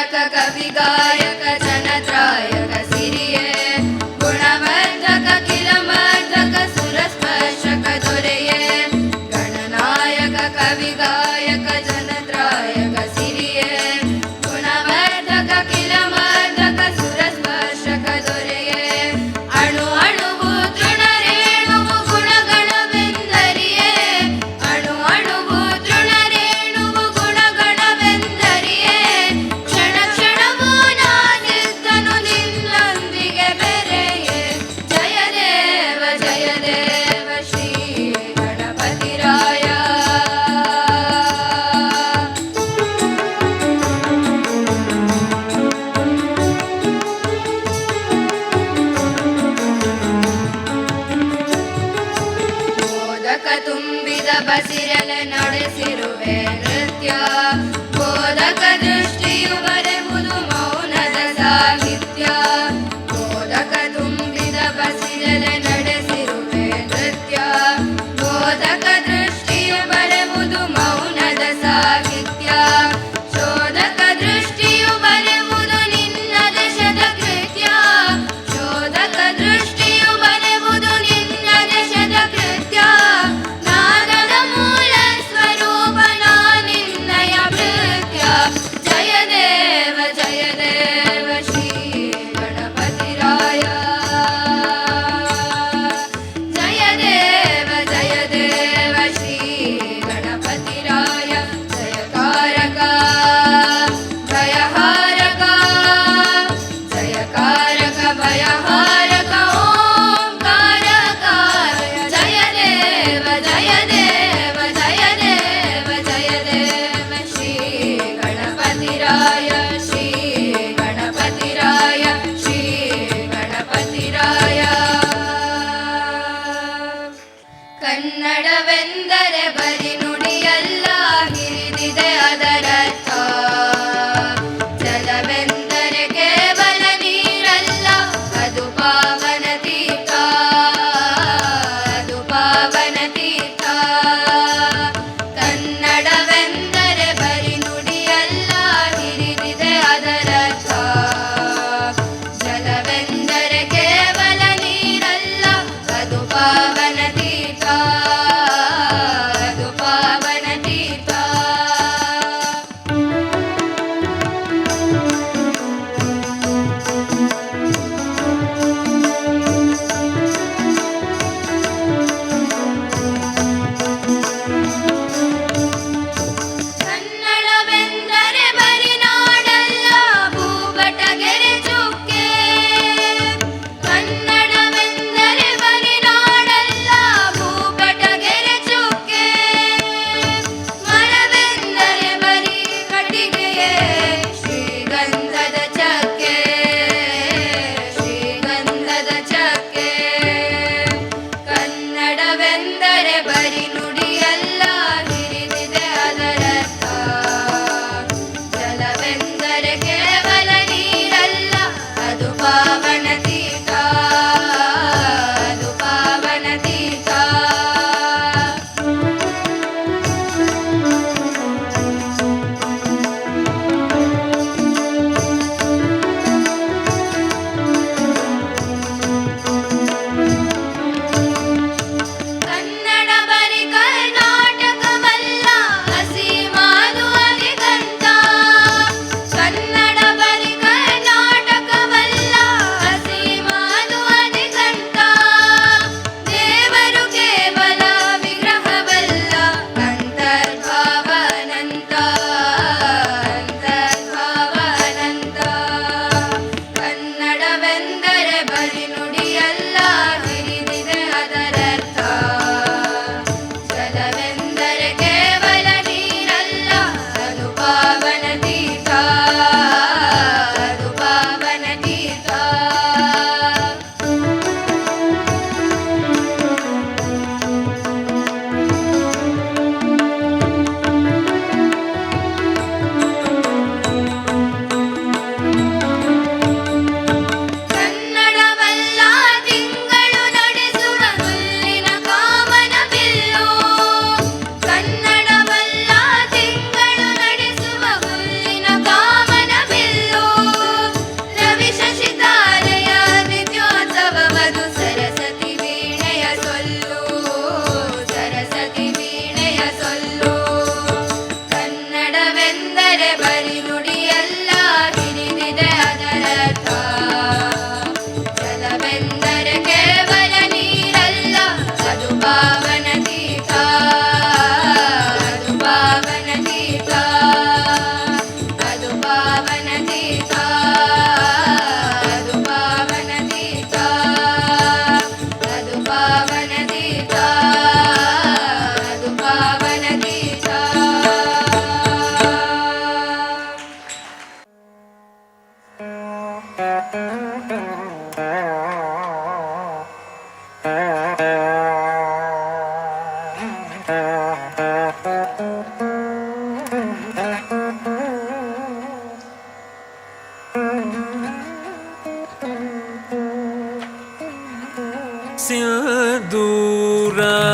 ಗಣನಾಯಕ ಕವಿಗಾಯಕ ಜನತ್ರಾಯಕ ಸಿರಿಯೇ ಗುಣವರ್ಧಕ ಕಿಲಮರ್ಧಕ ಸುರಸ್ಪರ್ಶಕ ದೊರೆಯೇ ಗಣನಾಯಕ ಕವಿಗಾಯಕ ಜನತ್ರಾಯಕ ಸಿರಿಯೇ ಗುಣವರ್ಧಕ ಕಿಲಮರ್ಧಕ ಸುರಸ್ಪರ್ಶಕ ದೊರೆಯೇ ಅಣು ಅಣುವು ತೃಣರೇಣುವು ಗುಣಗಣವೆಂದರಿಯೇ ಅಣು ಅಣುವು ತೃಣರೇಣುವು ಗುಣಗಣವೆಂದರಿಯೇ ಕ್ಷಣ ಕ್ಷಣವೂ ನಾರಾಯಣ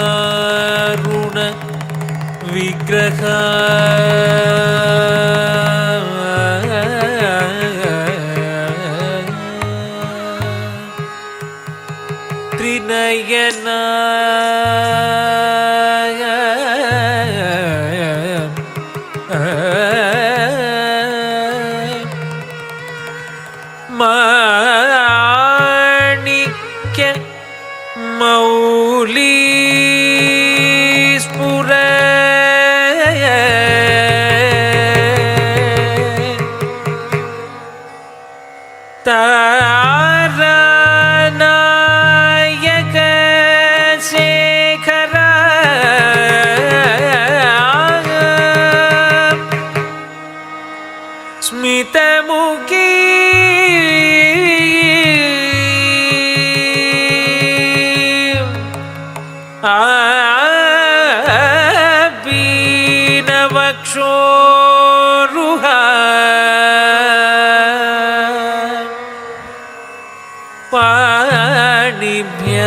ಸಿಂಧೂರಾರುಣ ವಿಗ್ರಹ ತ್ರಿನಯನ ಮಾಣಿಕ್ಯ ಮೌಲಿ ಸ್ಫುರ ತಾರನಾಯಕ ಶೇಖರ ಸ್ಮಿತಮುಖಿ ಅಭಿನವಕ್ಷೋರುಹ ಪಾಣಿಭ್ಯ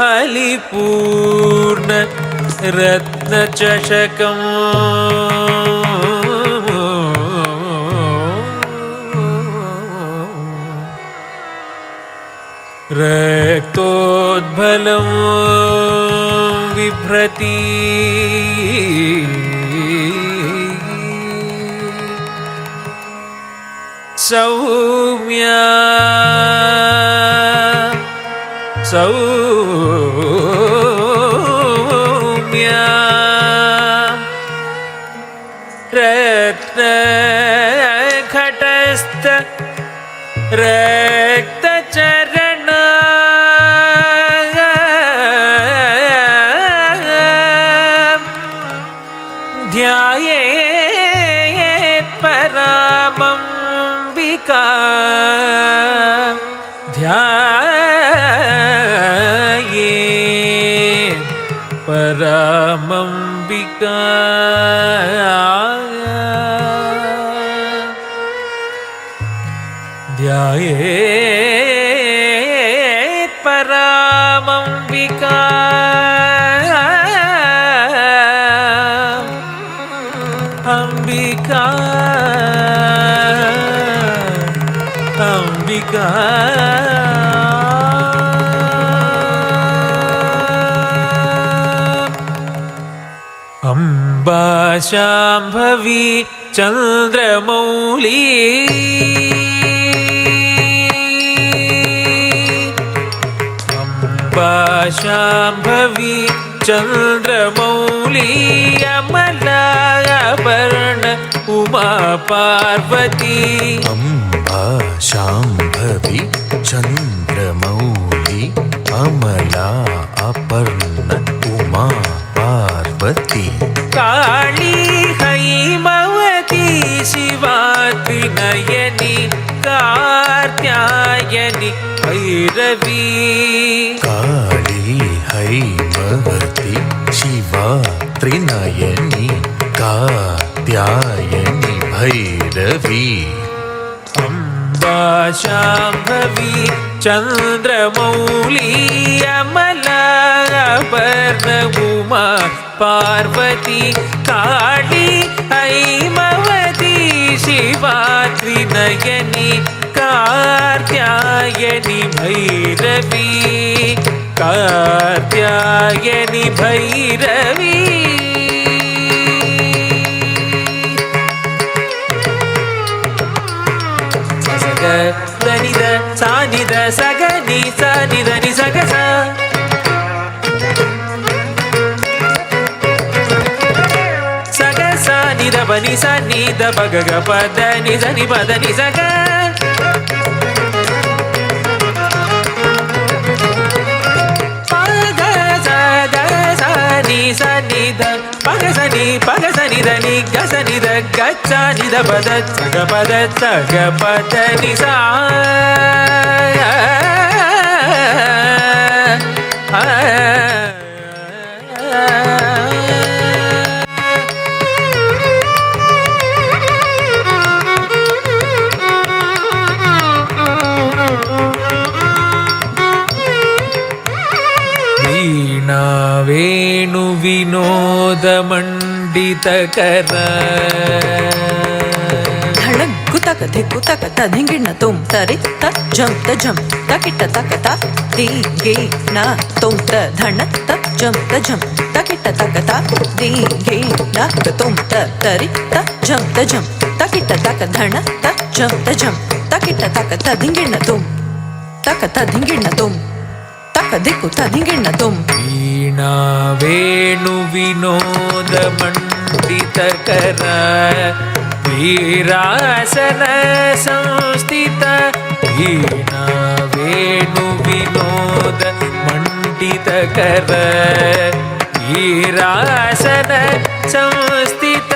ಅಲಿಪೂರ್ಣ ರತ್ನಚಷಕಂ ರಕ್ತೋದ್ಭಲಂ ಬಿಭ್ರತಿ ಸೌಮ್ಯ ಸೌಮ್ಯ ರತ್ನ ಘಟಸ್ಥ ರಕ್ತಚರಣ ಧ್ಯಾಯೇತ್ ಪರಾಮಂಬಿಕಾ ಧ್ಯಾಯೇತ್ ಪರಾಮಂಬಿಕಾ ಧ್ಯಾಯೇತ್ ಪರಾಮಂಬಿಕಾ ಅಂಬಿಕಾ ಅಂಬಿಕಾ ಅಂಬಾ ಶಾಂಭವಿ ಚಂದ್ರಮೌಳಿ ಅಂಬಾ ಶಾಂಭವಿ ಚಂದ್ರಮೌಳಿ ಅಮಲಾಭರಣ ಉಮಾ ಪಾರ್ವತಿ ಅಂಬಾ ಶಾಂಭವಿ ಚಂದ್ರಮೌಳಿ ಅಮಲಾ ಅಪರ್ಣ ಉಮಾ ಪಾರ್ವತಿ ಕಾಳಿ ಹೈಮವತಿ ಶಿವಾತ್ರಿ ನಯನಿ ಕಾರ್ತ್ಯಾಯನಿ ಭೈರವಿ ಕಾಳಿ ಹೈಮವತಿ ಶಿವಾ ತ್ರಿನಯನಿ ಕಾತ್ಯಾಯನಿ ಭೈರವಿ ಅಂಬಾ ಶಾಂಭವಿ ಚಂದ್ರಮೌಳಿ ಅಮಲಾಭರಣ ಉಮಾ ಪಾರ್ವತಿ ಕಾಳಿ ಹೈಮವತಿ ಶಿವಾತ್ರಿ ನಯನಿ ಕಾರ್ತ್ಯಾಯನಿ ಭೈರವಿ ಕಾರ್ತ್ಯಾಯನಿ ಭೈರವಿ ದನಿದ ಸಾನಿದ ಸಗನಿ ಸನಿದ ನಿ ಸಗಸ ಸಗಸ ನಿದ ಬನಿ ಸನಿದ ಬಗಗ ಪದ ನಿಜ ನಿ ಪದ ನಿ ಸಗ ಪಗ ಸಗ ಸನಿ ಸನಿದ ಪಗಸನಿ ಪಗಸನಿ ಧನಿ ಗಸನಿ ದ ಗಚ್ಚನಿ ದ ಪದ ಸಗ ಪದ ನಿಸ ವೇಣು ವಿನೋದ ಮಂಡಿತಕರ ಧಳಗ್ಗುತಕ ಧಿಕ್ಕುತಕ ಧಿಂಗಿಣ ತುಂ ತರಿ ತ ಜಂ ತ ಜಂ ತಕಿಟ್ಟ ತಕತ ದಿಂಗೆ ನ ತುಂ ತ ಧಣ ತ ಜಂ ತ ಜಂ ತಕಿಟ್ಟ ತಕತ ದಿಂಗೆ ನ ತುಂ ತ ತರಿ ತ ಜಂ ತ ಜಂ ತಕಿಟ್ಟ ತಕ ಧಣ ತ ಜಂ ತ ಜಂ ತಕಿಟ್ಟ ತಕತ ಧಿಂಗಿಣ ತುಂ ತಕತ ಧಿಂಗಿಣ ತುಂ ತಕ ದಿಕ್ಕು ತ ಧಿಂಗಿಣ ತುಂ ವೀಣಾ ವೇಣು ವಿನೋದ ಮಂಡಿತಕರ ವೀರಾಸನ ಸಂಸ್ಥಿತ ವೀಣಾ ವೇಣು ವಿನೋದ ಮಂಡಿತಕರ ವೀರಾಸನ ಸಂಸ್ಥಿತ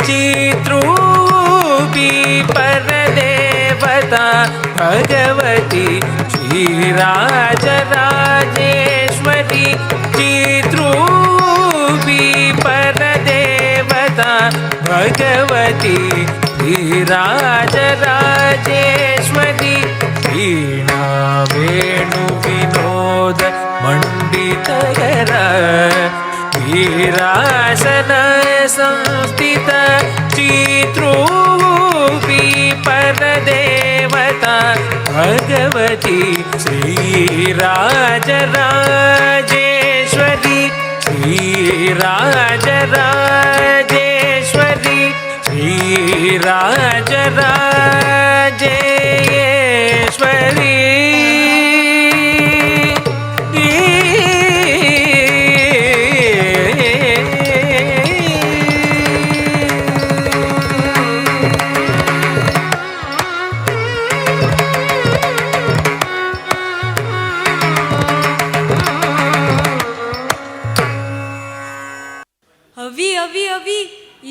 ಚಿತ್ರೂಪಿ ಪರದೇವತಾ ಭಗವತಿ ಶ್ರೀರಾಜರಾಜೇಶ್ವರಿ ಚಿತ್ರೂಪಿ ಪರದೇವತಾ ಭಗವತಿ ಶ್ರೀರಾಜರಾಜೇಶ್ವರಿ ವೀಣಾ ವೇಣು ವಿನೋದ ಮಂಡಿತಕರ ವೀರಾಸನ ಸಂಸ್ಥಿತ ಚಿತ್ರೂಪಿ ಪರದೇವತಾ ಭಗವತಿ ಶ್ರೀರಾಜರಾಜೇಶ್ವರಿ ಶ್ರೀರಾಜರಾಜೇಶ್ವರಿ ಶ್ರೀರಾಜರಾಜೇಶ್ವರಿ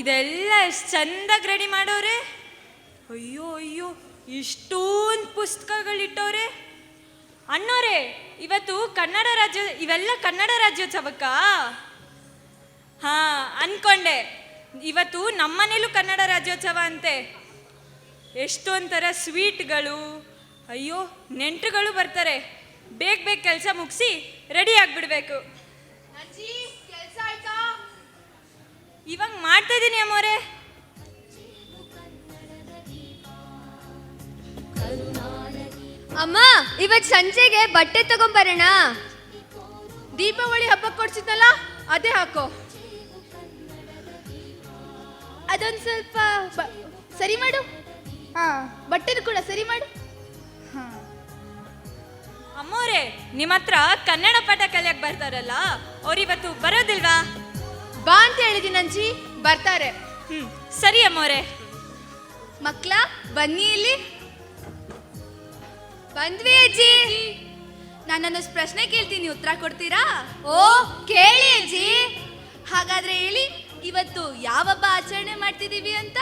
ಇದೆಲ್ಲ ಎಷ್ಟು ಚಂದಾಗಿ ರೆಡಿ ಮಾಡೋರೆ. ಅಯ್ಯೋ ಅಯ್ಯೋ ಇಷ್ಟೊಂದು ಪುಸ್ತಕಗಳಿಟ್ಟವ್ರೆ. ಅಣ್ಣೋರೆ ಇವತ್ತು ಇವೆಲ್ಲ ಕನ್ನಡ ರಾಜ್ಯೋತ್ಸವಕ್ಕ? ಹಾ ಅನ್ಕೊಂಡೆ. ಇವತ್ತು ನಮ್ಮನೇಲೂ ಕನ್ನಡ ರಾಜ್ಯೋತ್ಸವ ಅಂತೆ. ಎಷ್ಟೊಂಥರ ಸ್ವೀಟ್ಗಳು. ಅಯ್ಯೋ ನೆಂಟರುಗಳು ಬರ್ತಾರೆ. ಬೇಗ ಬೇಗ ಕೆಲಸ ಮುಗಿಸಿ ರೆಡಿ ಆಗಿಬಿಡ್ಬೇಕು. ಇವಾಗ ಮಾಡ್ತಾ ಇದ್ದೀನಿ ಅಮ್ಮೋರೆ. ಅಮ್ಮ ಇವತ್ತು ಸಂಜೆಗೆ ಬಟ್ಟೆ ತಗೊಂಬರೋಣ. ದೀಪಾವಳಿ ಹಬ್ಬಕ್ಕೆ ಕೊಡ್ಸಿದ್ನಲ್ಲ ಅದೇ ಹಾಕೋ. ಅದೊಂದು ಸ್ವಲ್ಪ ಸರಿ ಮಾಡು. ಬಟ್ಟೆದು ಕೂಡ ಸರಿ ಮಾಡು. ಅಮ್ಮೋರೆ ನಿಮ್ಮ ಹತ್ರ ಕನ್ನಡ ಪಾಠ ಕಲಿಯಕ್ಕೆ ಬರ್ತಾರಲ್ಲ, ಅವ್ರಿವತ್ತು ಬರೋದಿಲ್ವಾ? ಬಾ ಅಂತ ಹೇಳಿದ್ದೀನಿ ಅಜ್ಜಿ, ಬರ್ತಾರೆ. ಸರಿ ಅಮ್ಮೋರೆ. ಮಕ್ಳ ಬನ್ನಿ ಇಲ್ಲಿ. ಬಂದ್ವಿ ಅಜ್ಜಿ. ನಾನೊಂದು ಪ್ರಶ್ನೆ ಕೇಳ್ತೀನಿ, ಉತ್ತರ ಕೊಡ್ತೀರಾ? ಓ ಕೇಳಿ ಅಜ್ಜಿ. ಹಾಗಾದ್ರೆ ಹೇಳಿ, ಇವತ್ತು ಯಾವ ಹಬ್ಬ ಆಚರಣೆ ಮಾಡ್ತಿದೀವಿ ಅಂತ?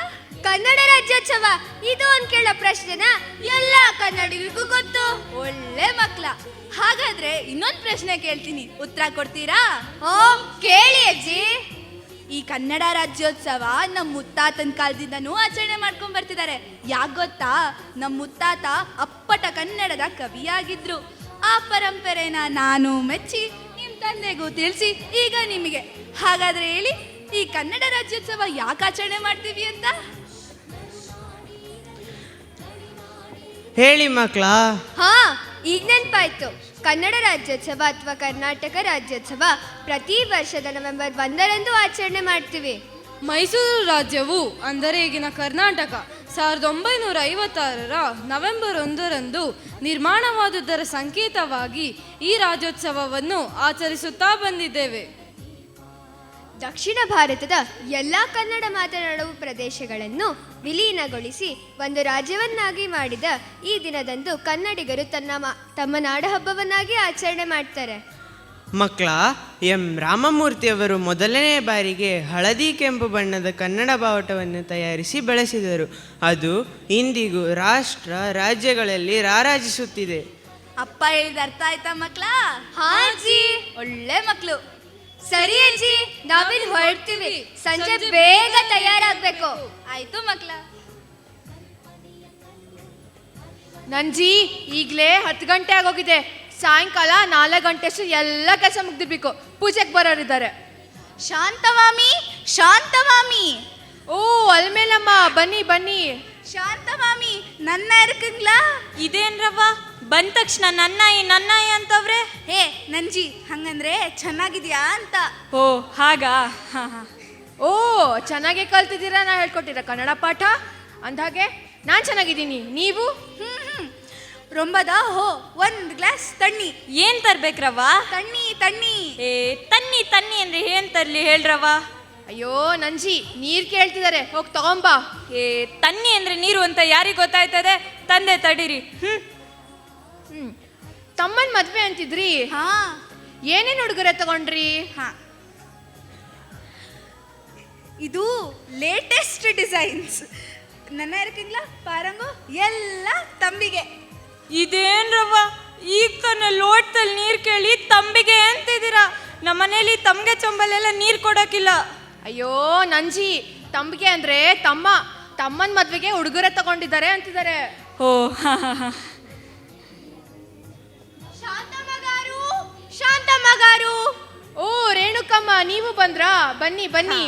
ಕನ್ನಡ ರಾಜ್ಯೋತ್ಸವ. ಇದು ಒಂದು ಕೇಳೋ ಪ್ರಶ್ನೆನಾ? ಎಲ್ಲ ಕನ್ನಡಿಗರಿಗೂ ಗೊತ್ತು. ಒಳ್ಳೆ ಮಕ್ಳ. ಹಾಗಾದ್ರೆ ಇನ್ನೊಂದು ಪ್ರಶ್ನೆ ಕೇಳ್ತೀನಿ, ಉತ್ತರ ಕೊಡ್ತೀರಾ? ಓ ಕೇಳಿ ಅಜ್ಜಿ. ಈ ಕನ್ನಡ ರಾಜ್ಯೋತ್ಸವ ನಮ್ಮ ಮುತ್ತಾತನ ಕಾಲದಿಂದನೂ ಆಚರಣೆ ಮಾಡ್ಕೊಂಡ್ ಬರ್ತಿದ್ದಾರೆ. ಯಾಕೆ ಗೊತ್ತಾ? ನಮ್ಮ ಮುತ್ತಾತ ಅಪ್ಪಟ ಕನ್ನಡದ ಕವಿಯಾಗಿದ್ರು. ಆ ಪರಂಪರೆನ ನಾನು ಮೆಚ್ಚಿ ನಿಮ್ಮ ತಂದೆಗೂ ತಿಳಿಸಿ ಈಗ ನಿಮಗೆ. ಹಾಗಾದ್ರೆ ಹೇಳಿ, ಈ ಕನ್ನಡ ರಾಜ್ಯೋತ್ಸವ ಯಾಕೆ ಆಚರಣೆ ಮಾಡ್ತೀವಿ ಅಂತ? ಹೇಳಿ ಮಕ್ಕಳ. ಹಾ ಈಗ ನೆನಪಾಯ್ತು. ಕನ್ನಡ ರಾಜ್ಯೋತ್ಸವ ಅಥವಾ ಕರ್ನಾಟಕ ರಾಜ್ಯೋತ್ಸವ ಪ್ರತಿ ವರ್ಷದ ನವೆಂಬರ್ 1ರಂದು ಆಚರಣೆ ಮಾಡ್ತೀವಿ. ಮೈಸೂರು ರಾಜ್ಯವು ಅಂದರೆ ಈಗಿನ ಕರ್ನಾಟಕ 1956ರ ನವೆಂಬರ್ 1ರಂದು ನಿರ್ಮಾಣವಾದುದರ ಸಂಕೇತವಾಗಿ ಈ ರಾಜ್ಯೋತ್ಸವವನ್ನು ಆಚರಿಸುತ್ತಾ ಬಂದಿದ್ದೇವೆ. ದಕ್ಷಿಣ ಭಾರತದ ಎಲ್ಲ ಕನ್ನಡ ಮಾತನಾಡುವ ಪ್ರದೇಶಗಳನ್ನು ವಿಲೀನಗೊಳಿಸಿ ಒಂದು ರಾಜ್ಯವನ್ನಾಗಿ ಮಾಡಿದ ಈ ದಿನದಂದು ಕನ್ನಡಿಗರು ತಮ್ಮ ನಾಡಹಬ್ಬವನ್ನಾಗಿ ಆಚರಣೆ ಮಾಡ್ತಾರೆ. ಮಕ್ಕಳ ಎಂ ರಾಮಮೂರ್ತಿಯವರು ಮೊದಲನೇ ಬಾರಿಗೆ ಹಳದಿ ಕೆಂಪು ಬಣ್ಣದ ಕನ್ನಡ ಬಾವುಟವನ್ನು ತಯಾರಿಸಿ ಬೆಳೆಸಿದರು. ಅದು ಇಂದಿಗೂ ರಾಷ್ಟ್ರ ರಾಜ್ಯಗಳಲ್ಲಿ ರಾರಾಜಿಸುತ್ತಿದೆ. ಅಪ್ಪ ಹೇಳಿದ ಅರ್ಥ ಆಯ್ತಾ ಮಕ್ಳ? ಹಾ ಅಜ್ಜಿ. ಒಳ್ಳೆ ಮಕ್ಳು. ಸರಿ ಅಜ್ಜಿ, ನಾವಿನ್ ಹೊರಡ್ತೀವಿ. ಸಂಜೆ ಬೇಗ ತಯಾರಾಗ್ಬೇಕು. ಆಯ್ತು ಮಕ್ಳ. ನಂಜಿ, ಈಗಲೇ 10 ಗಂಟೆ ಆಗೋಗಿದೆ. ಸಾಯಂಕಾಲ 4 ಗಂಟೆಷ್ಟು ಎಲ್ಲ ಕೆಲಸ ಮುಗ್ದಿರ್ಬೇಕು. ಪೂಜೆಗೆ ಬರೋರಿದ್ದಾರೆ. ಶಾಂತವಾಮಿ, ಶಾಂತವಾಮಿ. ಓ ಅಲ್ಮೇಲಮ್ಮ, ಬನ್ನಿ ಬನ್ನಿ. ಶಾಂತವಾಮಿ, ನನ್ನ ಇರ್ಕಂಗ್ಲಾ? ಇದೇನ್ರವ್ವ ಬಂದ ತಕ್ಷಣ ನನ್ನಾಯಿ ಅಂತವ್ರೆ? ಹೇ ನಂಜಿ, ಹಂಗಂದ್ರೆ ಚೆನ್ನಾಗಿದ್ಯಾ ಅಂತ. ಓ ಹಾಗಾ? ಹಾ ಹಾ. ಓ ಚೆನ್ನಾಗೆ ಕಲ್ತಿದ್ದೀರಾ, ನಾ ಹೇಳ್ಕೊಟ್ಟಿರ ಕನ್ನಡ ಪಾಠ. ಅಂದಾಗೆ ನಾನು ಚೆನ್ನಾಗಿದ್ದೀನಿ, ನೀವು? ರೊಂಬದ ಹೋ 1 ಗ್ಲಾಸ್ ತಣ್ಣಿ. ಏನ್ ತರ್ಬೇಕ್ರವ್ವ? ತಣ್ಣಿ ತಣ್ಣಿ. ಏ ತನ್ನಿ ಅಂದ್ರೆ ಏನ್ ತರ್ಲಿ ಹೇಳ್ರವ್ವ? ಅಯ್ಯೋ ನಂಜಿ, ನೀರು ಕೇಳ್ತಿದ್ದಾರೆ, ಹೋಗಿ ತಗೊಂಬಾ. ಏ ತನ್ನಿ ಅಂದ್ರೆ ನೀರು ಅಂತ ಯಾರಿಗೆ ಗೊತ್ತಾಯ್ತದೆ? ತಂದೆ ತಡೀರಿ. ತಮ್ಮನ್ ಮದ್ವೆ ಅಂತಿದ್ರಿ, ಹಾ, ಏನೇನು ಉಡುಗೊರೆ ತಗೊಂಡ್ರಿ? ಹಾ, ಇದು ಲೇಟೆಸ್ಟ್ ಡಿಸೈನ್ಸ್. ನನ್ನ ಇರ್ಕಂಗ್ಲಾ ಪಾರಂಗು ಎಲ್ಲ ತಂಬಿಗೆ. ಇದೇನ್ರವ್ವ ಈಗ ತಾನೆ ಲೋಟದಲ್ಲಿ ನೀರು ಕೇಳಿ ತಂಬಿಗೆ ಅಂತಿದ್ದೀರಾ? ನಮ್ಮನೇಲಿ ತಮ್ಗೆ ಚೊಂಬಲೆಲ್ಲ ನೀರು ಕೊಡೋಕಿಲ್ಲ. ಅಯ್ಯೋ ನಂಜಿ, ತಂಬಿಗೆ ಅಂದ್ರೆ ತಮ್ಮನ್ ಮದ್ವೆಗೆ ಉಡುಗೊರೆ ತಗೊಂಡಿದ್ದಾರೆ ಅಂತಿದ್ದಾರೆ. ಓ ಹಾ ಹಾ ಹಾ. ಶಾಂತಮ್ಮಗಾರು. ಓ ರೇಣುಕಮ್ಮ, ನೀವು ಬಂದ್ರಾ? ಬನ್ನಿ ಬನ್ನಿ.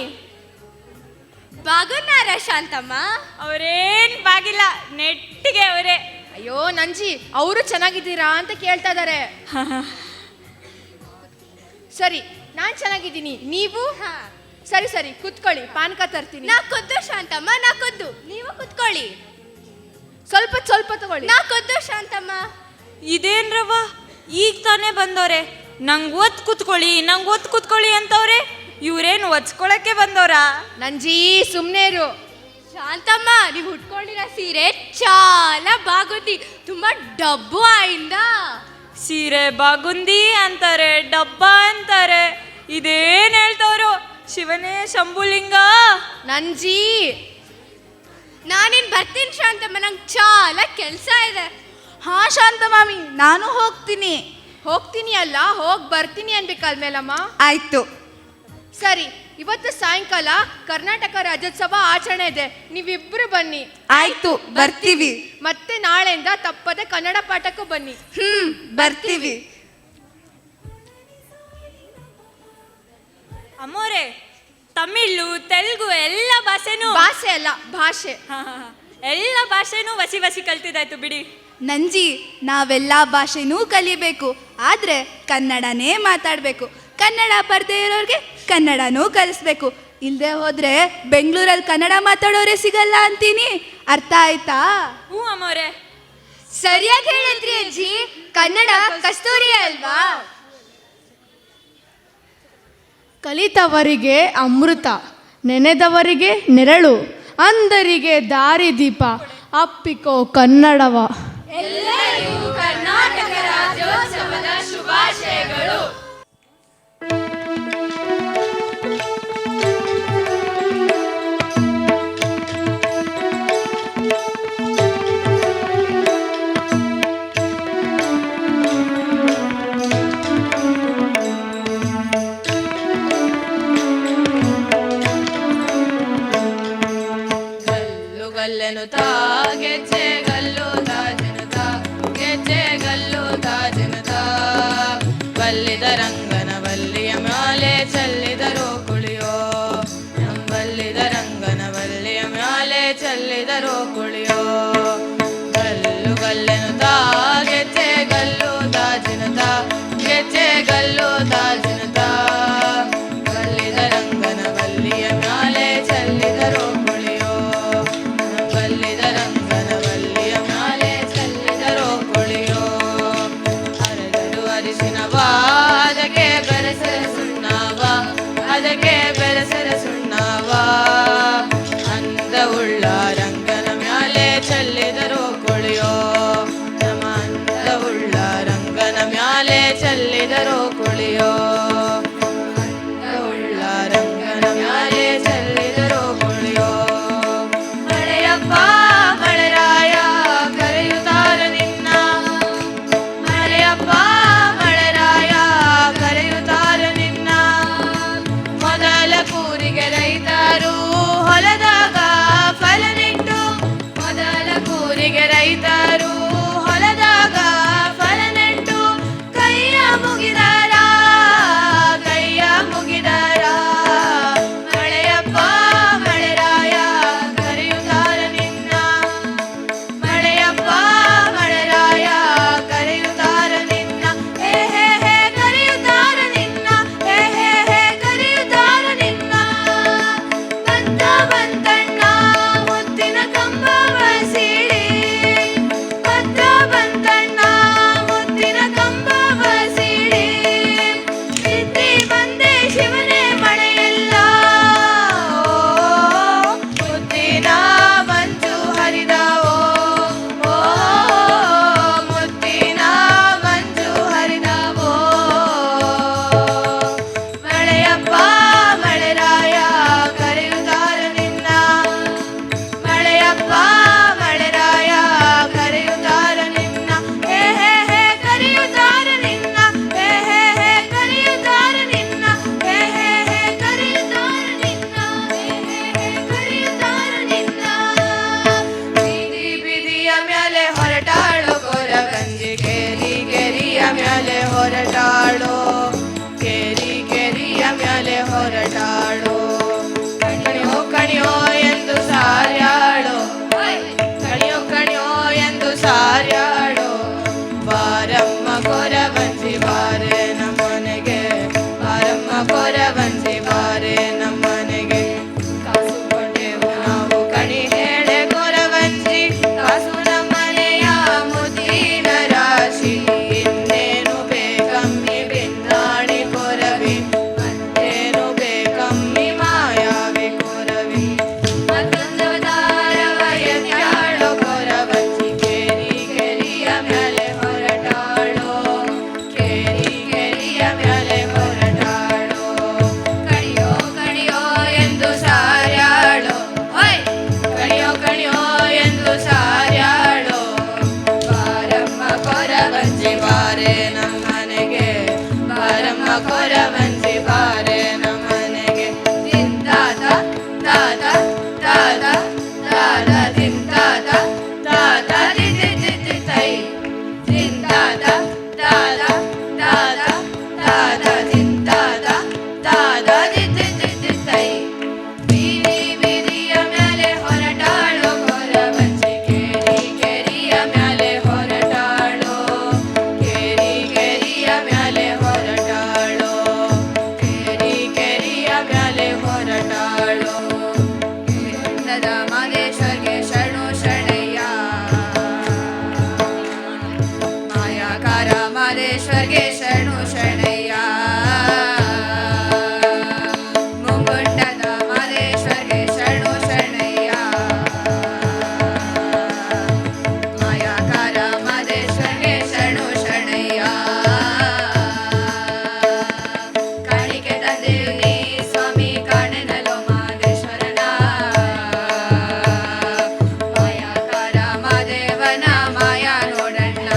ಬಾಗುನಾರ ಶಾಂತಮ್ಮ? ಅವ್ರೇನ್ ಬಾಗಿಲ್ಲ, ನೆಟ್ಟಿಗೆ ಅವರೇ. ಅಯ್ಯೋ ನಂಜಿ, ಅವರು ಚೆನ್ನಾಗಿದ್ದೀರಾ ಅಂತ ಕೇಳ್ತಾ ಇದ್ದಾರೆ. ಸರಿ, ನಾನ್ ಚೆನ್ನಾಗಿದ್ದೀನಿ, ನೀವು? ಸರಿ ಸರಿ, ಕುತ್ಕೊಳ್ಳಿ, ಪಾನಕ ತರ್ತೀನಿ. ನಾ ಕೊದ್ದು ಶಾಂತಮ್ಮ, ನಾ ಕೊದ್ದು. ನೀವು ಕುತ್ಕೊಳ್ಳಿ. ಸ್ವಲ್ಪ ತಗೊಳ್ಳಿ. ನಾ ಕೊದ್ದು ಶಾಂತಮ್ಮ. ಇದೇನ್ರವ್ವ ಈಗ ತಾನೇ ಬಂದವ್ರೆ, ನಂಗೆ ಒತ್ತು ಕುತ್ಕೊಳ್ಳಿ ಅಂತವ್ರೆ. ಇವ್ರೇನು ಒಚ್ಕೊಳಕ್ಕೆ ಬಂದವ್ರಾ? ನಂಜಿ ಸುಮ್ನೆ ಇರು. ಶಾಂತಮ್ಮ, ನೀವು ಉಟ್ಕೊಂಡಿರೋ ಸೀರೆ ಚಾಲ ಬಾಗುಂದಿ, ತುಂಬಾ ಡಬ್ಬು ಆಯಿಂದ. ಸೀರೆ ಬಾಗುಂದಿ ಅಂತಾರೆ, ಡಬ್ಬ ಅಂತಾರೆ. ಇದೇನ್ ಹೇಳ್ತವ್ರು? ಶಿವನೇ ಶಂಭುಲಿಂಗ. ನಂಜಿ, ನಾನೇನ್ ಬರ್ತೀನಿ ಶಾಂತಮ್ಮ, ನಂಗೆ ಚಾಲ ಕೆಲಸ ಇದೆ. ಹಾ ಶಾಂತಮಾಮಿ, ನಾನು ಹೋಗ್ತೀನಿ. ಹೋಗ್ತೀನಿ ಅಲ್ಲ, ಹೋಗಿ ಬರ್ತೀನಿ ಅನ್ಬೇಕಲ್ಮೇಲಮ್ಮ. ಆಯ್ತು. ಸರಿ, ಇವತ್ತು ಸಾಯಂಕಾಲ ಕರ್ನಾಟಕ ರಾಜ್ಯೋತ್ಸವ ಆಚರಣೆ ಇದೆ, ನೀವಿಬ್ರು ಬನ್ನಿ. ಆಯ್ತು, ಬರ್ತೀವಿ. ಮತ್ತೆ ನಾಳೆಯಿಂದ ತಪ್ಪದೆ ಕನ್ನಡ ಪಾಠಕ್ಕೂ ಬನ್ನಿ. ಬರ್ತೀವಿ. ಅಮ್ಮೋರೆ, ತಮಿಳು ತೆಲುಗು ಎಲ್ಲ ಭಾಷೆನೂ ಭಾಷೆ ಅಲ್ಲ, ಭಾಷೆ. ಎಲ್ಲ ಭಾಷೆನೂ ವಸಿ ಕಲ್ತಿದ್ದಾಯ್ತು ಬಿಡಿ. ನಂಜಿ, ನಾವೆಲ್ಲ ಭಾಷೆನೂ ಕಲಿಬೇಕು, ಆದ್ರೆ ಕನ್ನಡನೇ ಮಾತಾಡಬೇಕು. ಕನ್ನಡ ಬರ್ದೇ ಇರೋರಿಗೆ ಕನ್ನಡನೂ ಕಲಿಸ್ಬೇಕು. ಇಲ್ಲದೆ ಹೋದ್ರೆ ಬೆಂಗಳೂರಲ್ಲಿ ಕನ್ನಡ ಮಾತಾಡೋರೇ ಸಿಗಲ್ಲ ಅಂತೀನಿ. ಅರ್ಥ ಆಯ್ತಾ? ಹ್ಞೂ ಅಮ್ಮೋರೆ, ಸರಿಯಾಗಿ ಹೇಳಿದ್ರಿ ಅಜ್ಜಿ. ಕನ್ನಡ ಕಸ್ತೂರಿ ಅಲ್ವಾ? ಕಲಿತವರಿಗೆ ಅಮೃತ, ನೆನೆದವರಿಗೆ ನೆರಳು, ಅಂಧರಿಗೆ ದಾರಿದೀಪ. ಅಪ್ಪಿಕೋ ಕನ್ನಡವ. ಎಲ್ಲರಿಗೂ ಕರ್ನಾಟಕ ರಾಜ್ಯೋತ್ಸವದ ಶುಭಾಶಯಗಳು. ಗಲ್ಲೆನುತಾ ಗೆಜ್ಜೆ ಗಲ್ಲುತಾ ಜನತಾ, ಗೆಜ್ಜೆ ಗಲ್ಲುತಾ ಜನತಾ. ಬಲ್ಲಿದ ರಂಗನ ಬಲ್ಲಿಯ ಮ್ಯಾಲೆ ಚೆಲ್ಲಿದರು ಕುಳಿಯೋ, ಬಲ್ಲಿದ ರಂಗನ ಬಲ್ಲಿಯ ಮ್ಯಾಲೆ ಚೆಲ್ಲಿದರು ಕುಳಿಯೋ. ಗಲ್ಲೆನುತಾ ಗೆಜ್ಜೆ ಗಲ್ಲುತಾ ಜನತಾ, ಗೆಜ್ಜೆ ಗಲ್ಲುತಾ ಜನತಾ. ಬಲ್ಲಿದ ರಂಗನ ಬಲ್ಲಿಯ ಮ್ಯಾಲೆ ಚೆಲ್ಲಿದರು ಕುಳಿಯೋ, ಬಲ್ಲಿದ ರಂಗನ ಬಲ್ಲಿಯ ಮ್ಯಾಲೆ ಚೆಲ್ಲಿದರು ಕುಳಿಯೋ. ಅರೆದರು ಅರಿಶಿನವ, ಅದಕ್ಕೆ ಬೆರೆಸರ ಸುಣ್ಣವ, ಅದಕ್ಕೆ ಬೆರೆಸರ ಸುಣ್ಣವ. ಅಂದವುಳ್ಳ ರಂಗನ ಮ್ಯಾಲೆ ಚೆಲ್ಲಿದರು ಕುಳಿಯೋ, ನಮ್ಮ ಅಂದವುಳ್ಳ ರಂಗನ ಮ್ಯಾಲೆ ಚೆಲ್ಲಿದರು ಕುಳಿಯೋ. ಮಳೆಯಪ್ಪ ಮಳೆರಾಯ ಕರೆಯುತ್ತಾರೆ ನಿನ್ನ ಮಳೆಯಪ್ಪ ಮಳೆರಾಯ ಕರೆಯುತ್ತಾರೆ ನಿನ್ನ ಮೊದಲ ಕೂರಿಗೆ ರೈತರು ಹೊಲದಾಗ ಫಲ ನೆಟ್ಟು ಮೊದಲ ಕೂರಿಗೆ ರೈತರು ಹೊಲದಾಗ ಫಲ ನೆಟ್ಟು ಕೈಯ ಮುಗಿದಾರ ಮಳೆಯಪ್ಪ ಮಳೆರಾಯ ಕರೆಯುತ್ತಾರೆ ನಿನ್ನ ಮಳೆಯಪ್ಪ ಮಳೆರಾಯ ಕರೆಯುತ್ತಾರೆ ನಿನ್ನ ಹೇ ಹೇ ಹೇ ಕರೆಯುತ್ತಾರೆ ನಿನ್ನ ಹೇ ಹೇ ಹೇ ಕರೆಯುತ್ತಾರೆ ನಿನ್ನ ಬಂತ ಬಂತಣ್ಣ ಮುತ್ತಿನ ಕಂಬವ ಸೀಳಿ ಬಂತ ಬಂತಣ್ಣ ಮುತ್ತಿನ ಕಂಬವ ಸೀಳಿ ಬಿದ್ದಿ ಬಂದೆ ಶಿವನೇ ಮಳೆಯಲ್ಲ ಮುತ್ತಿನ ಮಂಜು ಹರಿದವೋ ಓ ಮುತ್ತಿನ ಮಂಜು ಹರಿದವೋ ಮಳೆಯಪ್ಪ ಮಳೆರಾಯ ಕರೆಯುತ್ತಾರೆ ನಿನ್ನ ಮಳೆಯಪ್ಪ ಮಳೆರಾಯ ಕರೆಯುತ್ತಾರೆ ನಿನ್ನ ಹೇ ಹೇ ಹೇ ಕರೆಯುತ್ತಾರೆ ನಿನ್ನ ಹೇ ಹೇ ಹೇ ಕರೆಯುತ್ತಾರೆ ನಿನ್ನ ಹೇ ಹೇ ಹೇ ಕರೆಯುತ್ತಾರೆ ನಿನ್ನ ಹೇ ಹೇ ಹೇ ಕರೆಯುತ್ತಾರೆ ನಿನ್ನ ಬೀದಿ ಬೀದಿಯ ಮ್ಯಾಲೆ ಹೊರಟಾಳು ಗೊರಗಂಜಿ ಕೇರಿ ಕೇರಿಯ ಮ್ಯಾಲೆ ಹೊರಟಾಳು ಕೇರಿ ಕೇರಿಯ ಮ್ಯಾಲೆ ಹೊರಟಾಳು ಕಣಿಯೋ ಕಣಿಯೋ ಎಂದು ಸಾರ್ಯಾಳು ಕಣಿಯೋ ಕಣಿಯೋ ಎಂದು ಸಾರ್ಯಾಳು ಬಾರಮ್ಮ ಕೊರವಂಜಿ ಬಾರೆ ನಮ್ಮನೆಗೆ ಬಾರಮ್ಮ ಕೊರವಂಜಿ ಬಾರೆ ನಮ್ಮನೆಗೆ ಕಾಸು ಕೊಟ್ಟೆವು ನಾವು ಕಣಿ ಹೇಳೆ ಕೊರವಂಜಿ ಕಾಸು ನಮ್ಮನೆಯ ಮುದಿನ ರಾಶಿ ಇನ್ನೇನು ಬೇಕಮ್ಮಿ ಬಿನ್ನಾಡಿ ಕೊರವಿ ಮತ್ತೇನು ಬೇಕಮ್ಮಿ ಮಾಯಾವಿ ಕೊರವಿ ಮತ್ತೊಂದವತಾರವ ಎತ್ತಾಳು ಕೊರವಂಜಿ ಕೇರಿ ಕೇರಿಯ ಮ್ಯಾಲೆ ಹೊರಟಾಳು ಕೇರಿ ಕೇರಿಯ ಮ್ಯಾಲೆ ಹೊರಟಾಳು ಕಣಿಯೋ ಕಣಿಯೋ ಎಂದು ಸಾರ್ಯಾಳು ಓಯ್ ಕಣಿಯೋ ಕಣಿಯೋ ಎಂದು ಸಾರ್ಯಾಳು ಬಾರಮ್ಮ ಕೊರವಂಜಿ ಬಾರೆ ನಮ್ಮನೆಗೆ ಬಾರಮ್ಮ ಕೊರವಂಜಿ ಬಾರೆ ನಮ್ಮನೆಗೆ ತಿಂತಾತ ತಾತ ತಾತ ತಾತ ತಿಂತಾತ ತಾತ ತಿತಿ ತೈ ತಿಂತಾತ ತಾತ ತಾತ ತಾತ ತಿಂತಾತ ತಾತ ತಿತಿ ತೈ ಬೀದಿ ಬೀದಿಯ ಮ್ಯಾಲೆ ಹೊರಟಾಳು ಕೊರವಂಜಿ ಕೇರಿ ಕೇರಿಯ ಮ್ಯಾಲೆ ಹೊರಟಾಳು ಕೇರಿ ಕೇರಿಯ ಮ್ಯಾಲೆ ಹೊರಟಾಳು ಕೇರಿ ಕೇರಿಯ ಮ್ಯಾಲೆ ಹೊರಟಾಳು ಗಂಡದ ಮಾದೇಶ್ವರ್ಗೆ ಶರಣು ಶರಣಯ್ಯ ಮಾಯಾಕಾರ ಮಾದೇಶ್ವರ್ಗೆ ಶರಣು ಶರಣಯ್ಯ ಮುಂಗುಂಡದ ಮಾದೇಶ್ವರ್ಗೆ ಶರಣು ಶರಣಯ್ಯ ಮಾಯಾಕಾರ ಮಾದೇಶ್ವರ್ಗೆ ಶರಣು ಶರಣಯ್ಯ ಕಾಣಿಕೆ ತಂದೆಯು ನೀ ಸ್ವಾಮಿ ಕಾಣೆನಲು ಮಾದೇಶ್ವರನ ಮಾಯಾಕಾರ ಮಾದೇವನ ಮಾಯಾ ನೋಡಣ್ಣ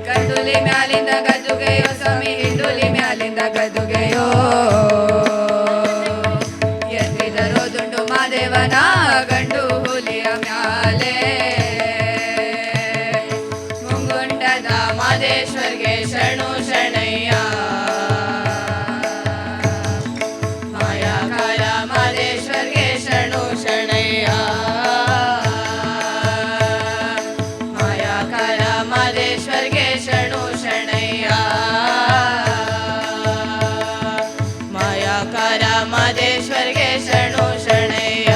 ಗಂಡುಲಿ ಮ್ಯಾಲಿಂದ ಗದ್ದುಗೆಯೋ ಸ್ವಾಮಿ ಹಿಂಡುಲಿ ಮ್ಯಾಲಿಂದ ಗದ್ದುಗೆಯೋ ಎತ್ತಿದರೋ ದುಂಡು ಮಾದೇವನ ಗಂಡು ಹುಲಿಯ ಮ್ಯಾಲೆ ಮುಂಗುಂಡದ ಮಾದೇಶ್ವರ್ಗೆ ಶರಣು ಶರಣಯ್ಯ ಮಾಯಾಕಾರ ಮಾದೇಶ್ವರ್ಗೆ ಶರಣು ಶರಣಯ್ಯ ಮಾಯಾಕಾರ ಮಾದೇಶ್ವರ್ಗೆ ಶರಣು ಶರಣಯ್ಯ ಮಾಯಾಕಾರ ಮಾದೇಶ್ವರ್ಗೆ ಶರಣು ಶರಣಯ್ಯ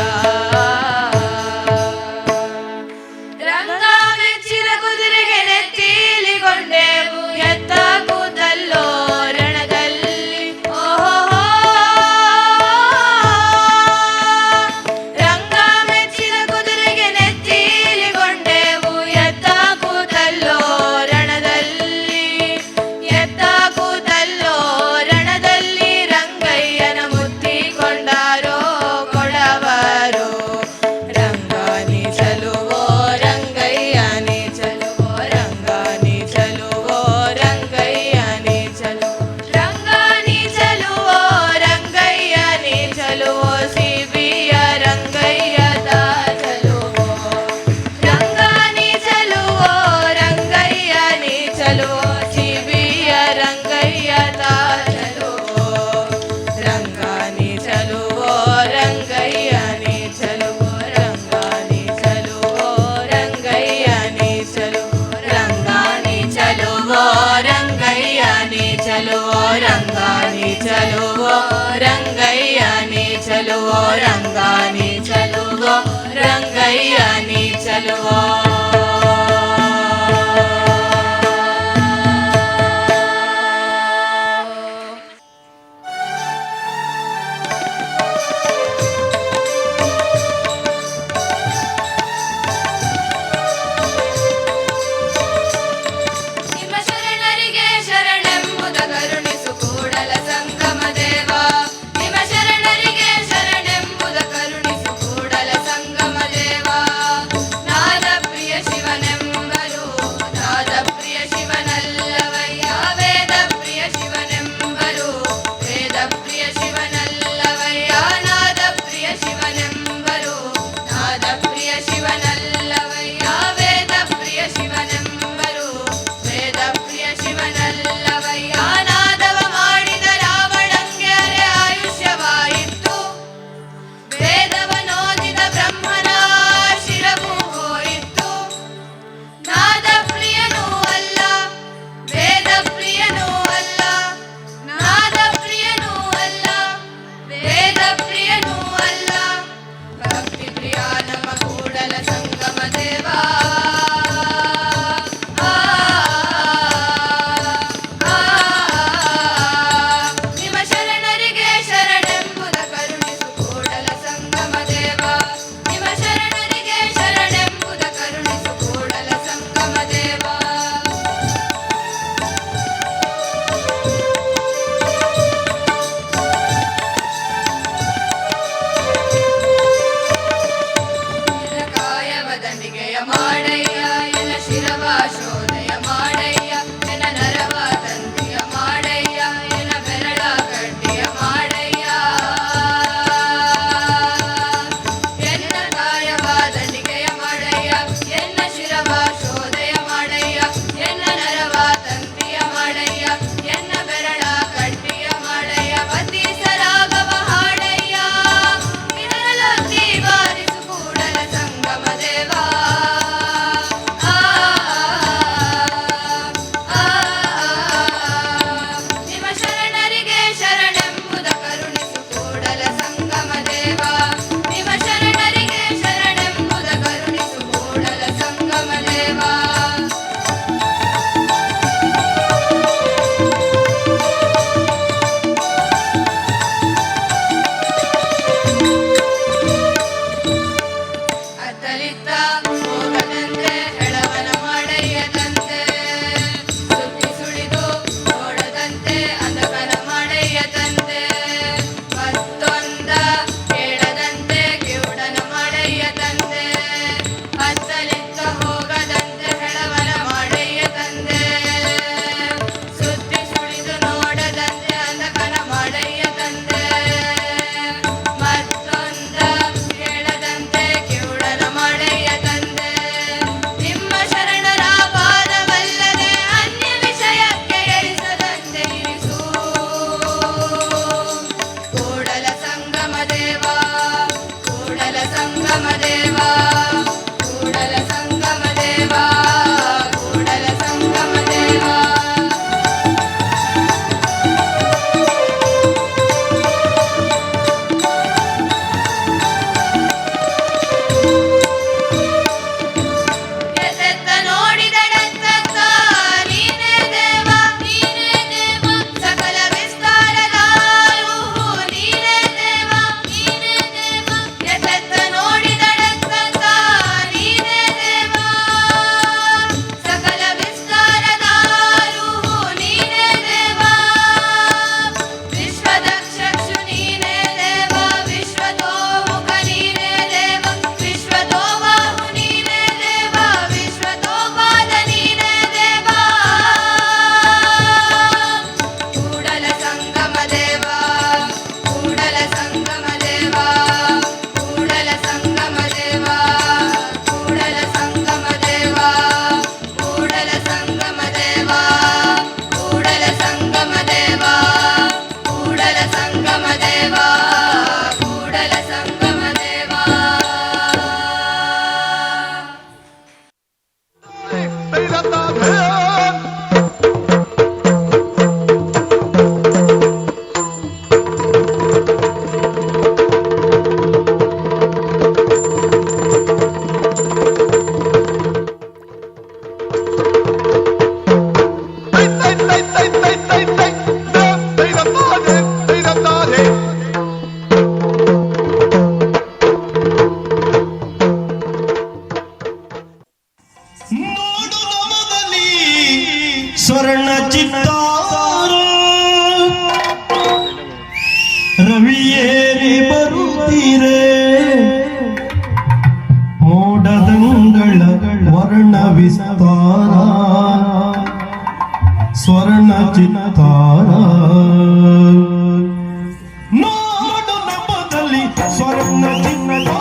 ನೀ ಚಲುವೋ ರಂಗಯ್ಯ ನೀ ಚಲುವೋ. ನಿಮ್ಮ ಶರಣರಿಗೆ ಶರಣೆಂಬುದ ಕರುಣಿಸು ಕೂಡಲ ಸಂಗಮ ದೇವ. ನಿಮ್ಮ ಶರಣರಿಗೆ ಶರಣೆಂಬುದ ಕರುಣಿಸು ಕೂಡಲ ಸಂಗಮ ದೇವ. ನಾದ ಪ್ರಿಯ ಶಿವನೆಂಬರು ನಾದ ಪ್ರಿಯ ಶಿವನಲ್ಲವಯ್ಯ. ವೇದ ಪ್ರಿಯ ಶಿವನೆಂಬರು ವೇದ ಪ್ರಿಯ ಶಿವನಲ್ಲವಯ್ಯ. ನಾದ ಪ್ರಿಯ ಶಿವನೆಂಬರು ನಾದ ಪ್ರಿಯ ಶಿವನಲ್ಲವಯ್ಯ. ವೇದ ಪ್ರಿಯ ಶಿವನೆಂಬರು ವೇದ ಪ್ರಿಯ ಶಿವನಲ್ಲವಯ್ಯ. ನಾದವ ಮಾಡಿದ ರಾವಣಂಗೆ ಅರೆ ಆಯುಷ್ಯವಾಯಿತು. ವೇದವನೋದಿದ ಬ್ರಹ್ಮನ ಶಿರವು ಹೋಯಿತು. ನಾದ ಪ್ರಿಯನೂ ಅಲ್ಲ ವೇದ ಪ್ರಿಯನೂ ಅಲ್ಲ. ನಾದ ಪ್ರಿಯನೂ ಅಲ್ಲ ವೇದ ಪ್ರಿಯನೂ ಅಲ್ಲ. ಭಕ್ತಿ ಪ್ರಿಯ ನಮ್ಮ ಕೂಡಲ ಸಂಗಮ ದೇವ. ನಿಮ್ಮ ಶರಣರಿಗೆ ಶರಣೆಂಬುದ ಕರುಣಿಸು ಕೂಡಲ ಸಂಗಮ ದೇವ. ನಿಮ್ಮ ಶರಣರಿಗೆ ಶರಣೆಂಬುದ ಕರುಣಿಸು ಕೂಡಲ ಸಂಗಮ ದೇವ. ಎನ್ನ ಕಾಯವ ದಂಡಿಗೆಯ ಮಾಡಯ್ಯ. ಎನ್ನ ಶಿರವ ಶೋಧಯ ಮಾಡಯ್ಯ. ಎನ್ನ ನರವ ತಂತಿಯ ಮಾಡಯ್ಯ. ಎನ್ನ ಬೆರಳ ಗಡ್ಡಿಯ ಮಾಡಯ್ಯ. ಎನ್ನ ಕಾಯವ ದಂಡಿಗೆಯ ಮಾಡಯ್ಯ. ಎನ್ನ ಶಿರವ ಶೋಧಯ ಮಾಡಯ್ಯ. ಎನ್ನ ನರವ ತಂತಿಯ ಮಾಡಯ್ಯ. ಎನ್ನ ಬೆರಳ ಗಡ್ಡಿಯ ಮಾಡಯ್ಯ. ಬತ್ತೀಸರಾಗವ ಹಾಡಯ್ಯ. ಇದರಲೊತ್ತಿ ಬಾರಿಸು ಕೂಡಲ ಸಂಗಮ ದೇವ. ನಿಮ್ಮ ಶರಣರಿಗೆ ಶರಣೆಂಬುದ ಕರುಣಿಸು ಕೂಡಲ ಸಂಗಮ ದೇವ. ನಿಮ್ಮ ಶರಣರಿಗೆ ಶರಣೆಂಬುದ ಕರುಣಿಸು ಕೂಡಲ ಸಂಗಮ ದೇವ. ಅತ್ತಲಿತ್ತ ಹೋಗದಂತೆ ಹೆಳವನ ಮಾಡಯ್ಯ ತಂತೆ. ಸುತ್ತಿ ಸುಳಿದು ನೋಡದಂತೆ ಅಂಧಕನ ಮಾಡಯ್ಯ ತಂತೆ. ಮತ್ತೊಂದ ಕೇಳದಂತೆ ಕಿವುಡನ ಮಾಡಯ್ಯ ತಂದೆ. ಅತ್ತಲಿತ್ತ ಹೋಗದಂತೆ ಹೆಳವನ ಮಾಡಯ್ಯ ತಂದೆ. ಸುತ್ತಿ ಸುಳಿದು ನೋಡದಂತೆ ಅಂಧಕನ ಮಾಡಯ್ಯ ತಂದೆ. ಮತ್ತೊಂದ ಕೇಳದಂತೆ ಕಿವುಡನ ಮಾಡಯ್ಯ ತಂದೆ. ನಿಮ್ಮ ಶರಣರ ಪಾದವಲ್ಲದೆ ಅನ್ಯ ವಿಷಯಕ್ಕೆ ಎಳಿಸದಂತೆ ಇರಿಸು ಕೂಡಲ ಸಂಗಮ ದೇವ. ಕೂಡಲ ಸಂಗಮ ದೇವ. ಕೂಡಲ ಸಂಗಮ ದೇವ. ಕೂಡಲ ಸಂಗಮ ದೇವ. ಎತ್ತೆತ್ತ ನೋಡಿದಡಂತಕ್ಕ ನೀನೇ ದೇವ. ನೀನೇ ದೇವ. ಸಕಲ ವಿಸ್ತಾರದಾರು ನೀನೇ ದೇವ. ನೀನೇ ದೇವ. ಎತ್ತೆತ್ತ ನೋಡಿದಡಂತಕ್ಕ ವಿಸ್ತಾರ ಸ್ವರ್ಣ ಚಿತ್ತಾರ ನೋಡು ನಮ್ಮದಲ್ಲಿ ಸ್ವರ್ಣ ಚಿತ್ತಾರ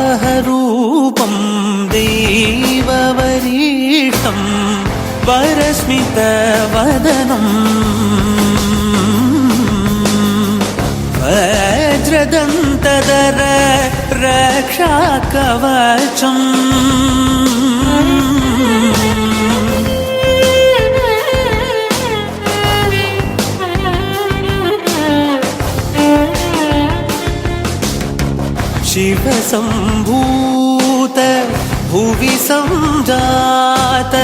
वराहरूपं देववरीष्टं वरस्मितवदनं वज्रदन्तधर रक्षाकवचम् शिवसम्भूत भुवि संजात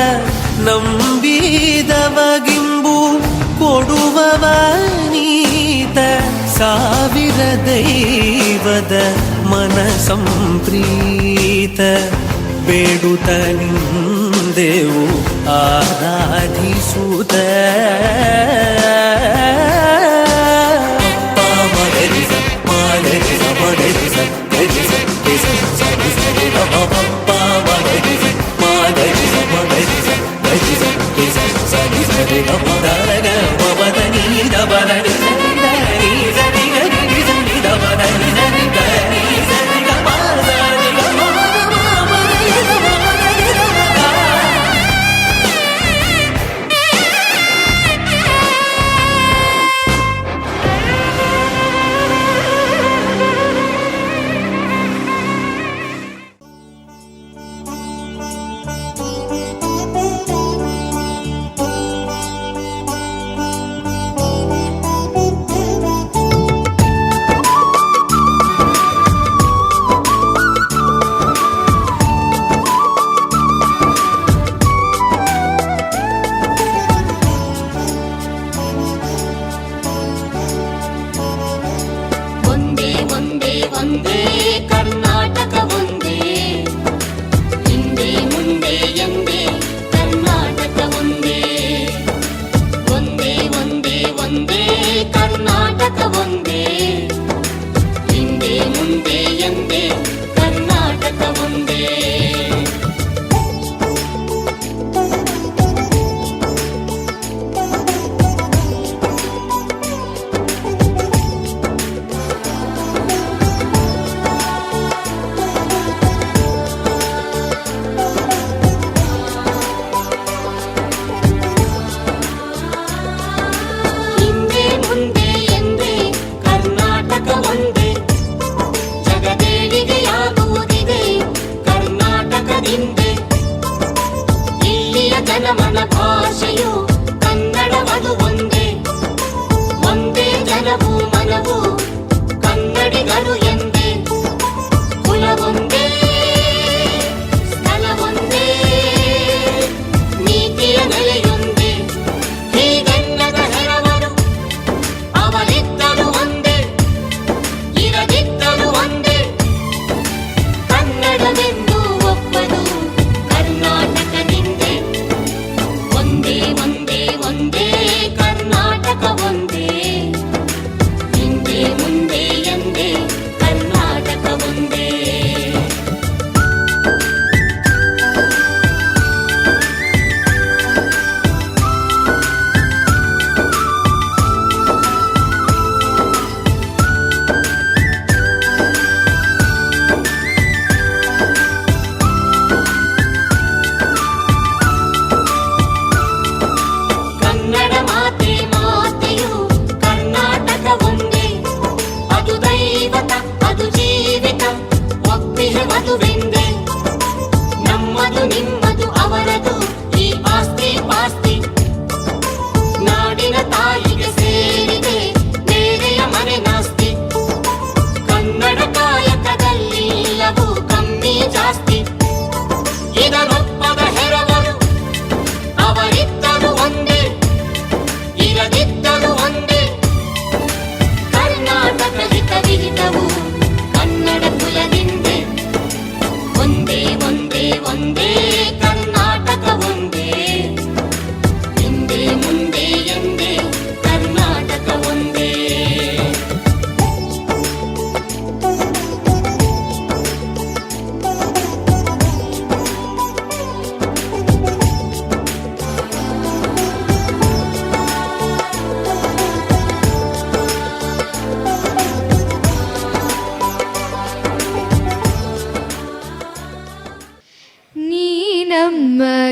ನಂಬಿದವಗಿಂಬು ಕೊಡುವವನೀತ ಸಾವಿರ ದೈವದ ಮನ ಸಂಪ್ರೀತ ಬೇಡುತ್ತ ನಿಂದೆವು ಆರಾಧಿಸುತ್ತ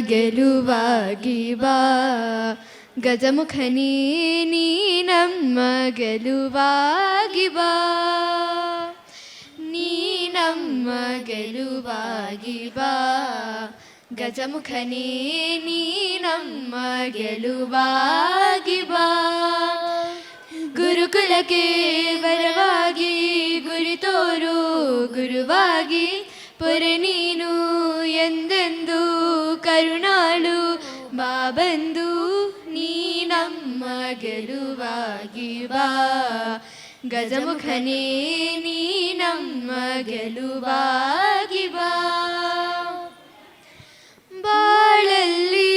ಗೆಲುವಾಗಿ ಬಾ ಗಜಮುಖನೇ ನೀ ನಮ್ಮ ಗೆಲುವಾಗಿ ಬಾ ನೀ ನಮ್ಮ ಗೆಲುವಾಗಿ ಬಾ ಗಜಮುಖನೇ ನೀ ನಮ್ಮ ಗೆಲುವಾಗಿ ಬಾ ಗುರುಕುಲಕ್ಕೆ ವರವಾಗಿ ಗುರಿ ತೋರು ಗುರುವಾಗಿ ಪೊರೆ ನೀನು ಎಂದೆಂದು ಕರುಣಾಳು ಬಾ ಬಂದು ನೀ ನಮ್ಮ ಗೆಲುವಾಗಿ ಬಾ ಗಜಮುಖನೇ ನೀ ನಮ್ಮ ಗೆಲುವಾಗಿ ಬಾ ಬಾಳಲ್ಲಿ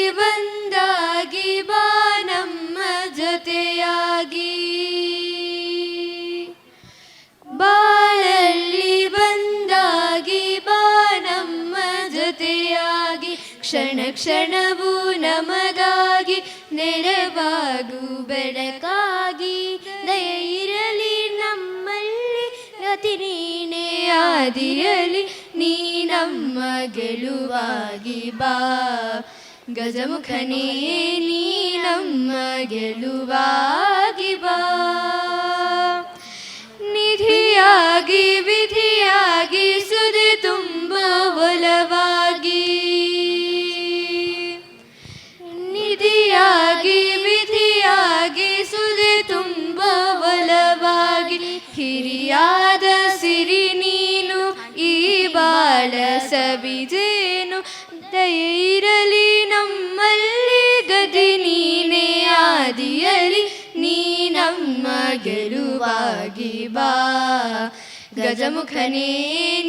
ಕ್ಷಣವೂ ನಮಗಾಗಿ ನೆರವಾಗು ಬೆಳಕಾಗಿ ದಯೆ ಇರಲಿ ನಮ್ಮಲ್ಲಿ ಅತಿ ನೀನೇ ಆದಿರಲಿ ನೀ ನಮ್ಮ ಗೆಲುವಾಗಿ ಬಾ ಗಜಮುಖನೇ ನೀ ನಮ್ಮ ಗೆಲುವಾಗಿ ಬಾ ನಿಧಿಯಾಗಿ ವಿಧಿಯಾಗಿ ಸುದೆ ತುಂಬ ಒಲವಾಗಿ ನಿಧಿಯಾಗಿ ವಿಧಿಯಾಗಿ ಸುದೆ ತುಂಬ ಒಲವಾಗಿ ಹಿರಿಯಾದ ಸಿರಿ ನೀನು ಈ ಬಾಳ ಸವಿಜೇನು ದಯೆ ಇರಲಿ ನಮ್ಮಲ್ಲಿ ಗದಿ ನೀನೇ ಆದಿಯಲಿ ನೀ ನಮ್ಮ ಗೆಲುವಾಗಿ ಬಾ ಗಜಮುಖನೇ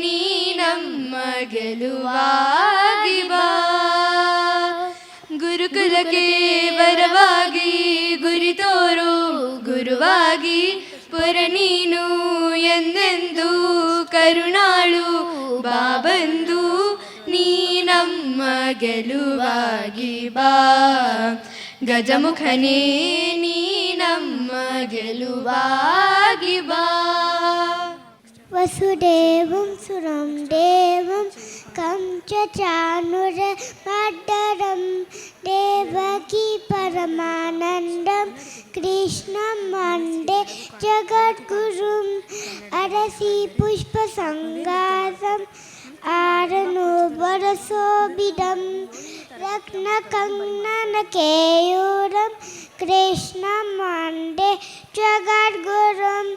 ನೀ ನಮ್ಮ ಗೆಲುವಾಗಿ ಬಾ ಗುರುಕುಲಕ್ಕೆ ವರವಾಗಿ ಗುರಿ ತೋರು ಗುರುವಾಗಿ ಪುರ ನೀನು ಎಂದೆಂದು ಕರುಣಾಳು ಬಾಬಂದು ನೀ ನಮ್ಮ ಗೆಲುವಾಗಿ ಬಾ ಗಜಮುಖನೇ ನೀ ನಮ್ಮ ಗೆಲುವಾಗಿ ಬಾ ವಸುದೇವಂ ಸುರಂ ದೇವಂ ಕಂಚಚಾನುರ ಮಡ್ಡರಂ ದೇವಕಿ ಪರಮಾನಂದಂ ಕೃಷ್ಣಂ ಮಂಡೆ ಜಗದ್ಗುರುಂ ಅರಸಿ ಪುಷ್ಪ ಸಂಗಾಸಂ ಆರನು ಬರಸೋಬಿದಂ ರತ್ನ ಕಂಗನ ಕೇಯೂರಂ ಕೃಷ್ಣಂ ಮಂಡೆ ಜಗದ್ಗುರುಂ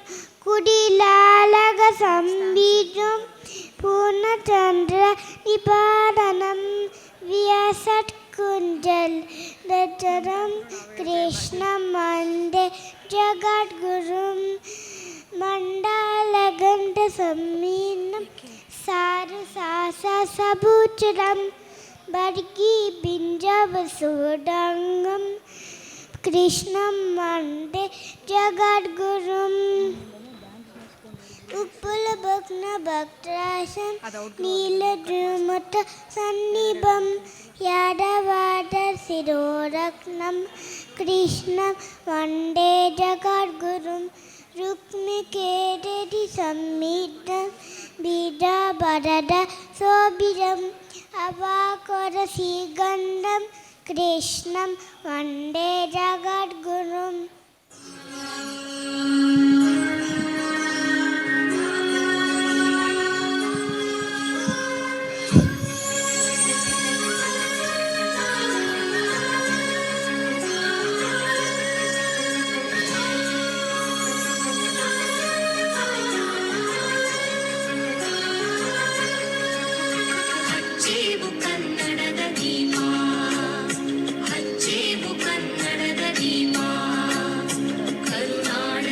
ಕುಡಿಲಾಲಗ ಸಂಬೀಜಂ ಪೂರ್ಣಚಂದ್ರ ನಿಪಾದನಂ ವ್ಯಾಸಟ್ ಕುಂಜಲ್ ದಚರಂ ಕೃಷ್ಣಂ ಮಂಡೆ ಜಗದ್ಗುರುಂ ಮಂಡಲಗಂಡ ಸಮ್ಮೀನಂ ಸಾರು ಸಾಸ ಸಬೂಚರಂ ಬರ್ಗಿ ಬಿಂಜವಸೂಡಂಗಂ ಕೃಷ್ಣಂ ಮಂಡೆ ಜಗದ್ಗುರುಂ ಉಪ್ಪುಲ ಭಗ್ನ ಭಕ್ತರಾಶಂ ನೀಲದ್ರುಮತ ಸನ್ನಿಭಂ ಯಾದವಾದ ಶಿರೋರತ್ನಂ ಕೃಷ್ಣಂ ವಂದೇ ಜಗದ್ಗುರುಂ ರುಕ್ಮಿಕೇತದಿ ಸಮ್ಮಿದಂ ಬೀಜಾಬರದ ಸೋಬಿರಂ ಅವಾಕರ ಶ್ರೀಗಂಧಂ ಕೃಷ್ಣಂ ವಂದೇ ಜಗದ್ಗುರುಂ ಕನ್ನಡದ ದೀಪ ಕರುನಾಡ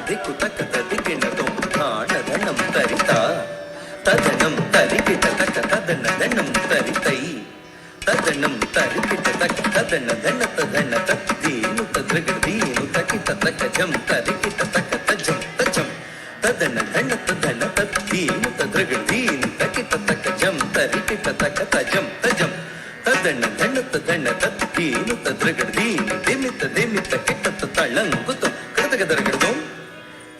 ದಿಕ್ಕು ತಕ್ಕ ತದಿಗಿಣತಂ ಧಾಣದನಂ ತರಿತ ತದನಂ ತರಿಕಿಟ ತಕ್ಕ ತದನದನಂ ತರಿತೈ ತದನಂ ತರಿಕಿಟ ತಕ್ಕ ತದನದನ ತದನ ತದ್ದೀನು ತದ್ರಗದೀನು ತಕಿಟ ತಕ್ಕ ಜಂ ತರಿಕಿಟ ತಕ್ಕ ತಜಂ ತಜಂ ತದನದನ ತದನ ತದ್ದೀನು ತದ್ರಗದೀನು ತಕಿಟ ತಕ್ಕ ಜಂ ತರಿಕಿಟ ತಕ್ಕ ತಜಂ ತಜಂ ತದನ ಧನ ತದನ ತದ್ದೀನು ತದ್ರಗದೀನು ದಿಮಿತ ದಿಮಿತ ಕಿಟ ತಳಂಗುತಂ ಕೃತಗದರಗದಂ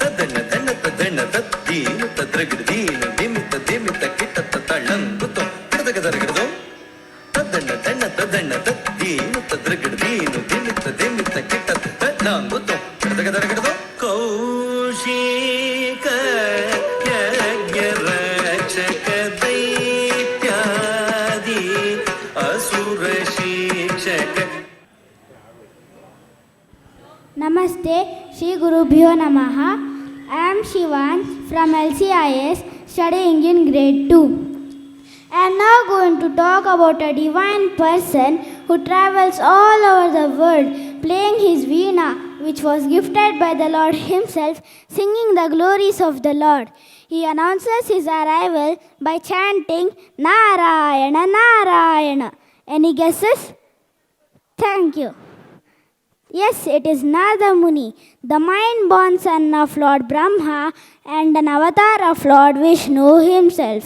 ತದನ ಧನ ತದನ ತದ್ದೀನು ತದ್ರಗದೀನು ದಿಮಿತ ದಿಮಿತ ಕಿಟ ತಳಂಗುತಂ ಕೃತಗದರಗದಂ ತದನ ಧನ ತದನ ತದ್ದೀನು ತದ್ರಗದೀನು ದಿಮಿತ ದಿಮಿತ ಕಿಟ ತಳಂಗುತಂ ಕೃತಗದರಗದಂ ಕೌಶಿಕ ಯಜ್ಞರಕ್ಷಕ ದೈತ್ಯಾದಿ ಅಸುರ ಶಿಕ್ಷಕ. Namaste, Shri Gurubhyo Namaha. I am Shivan from LCIS studying in grade 2. I am now going to talk about a divine person who travels all over the world playing his veena, which was gifted by the Lord himself, singing the glories of the Lord. He announces his arrival by chanting Narayana Narayana. Any guesses? Thank you. Yes, it is Narada Muni, the mind-born son of Lord Brahma and an avatar of Lord Vishnu himself.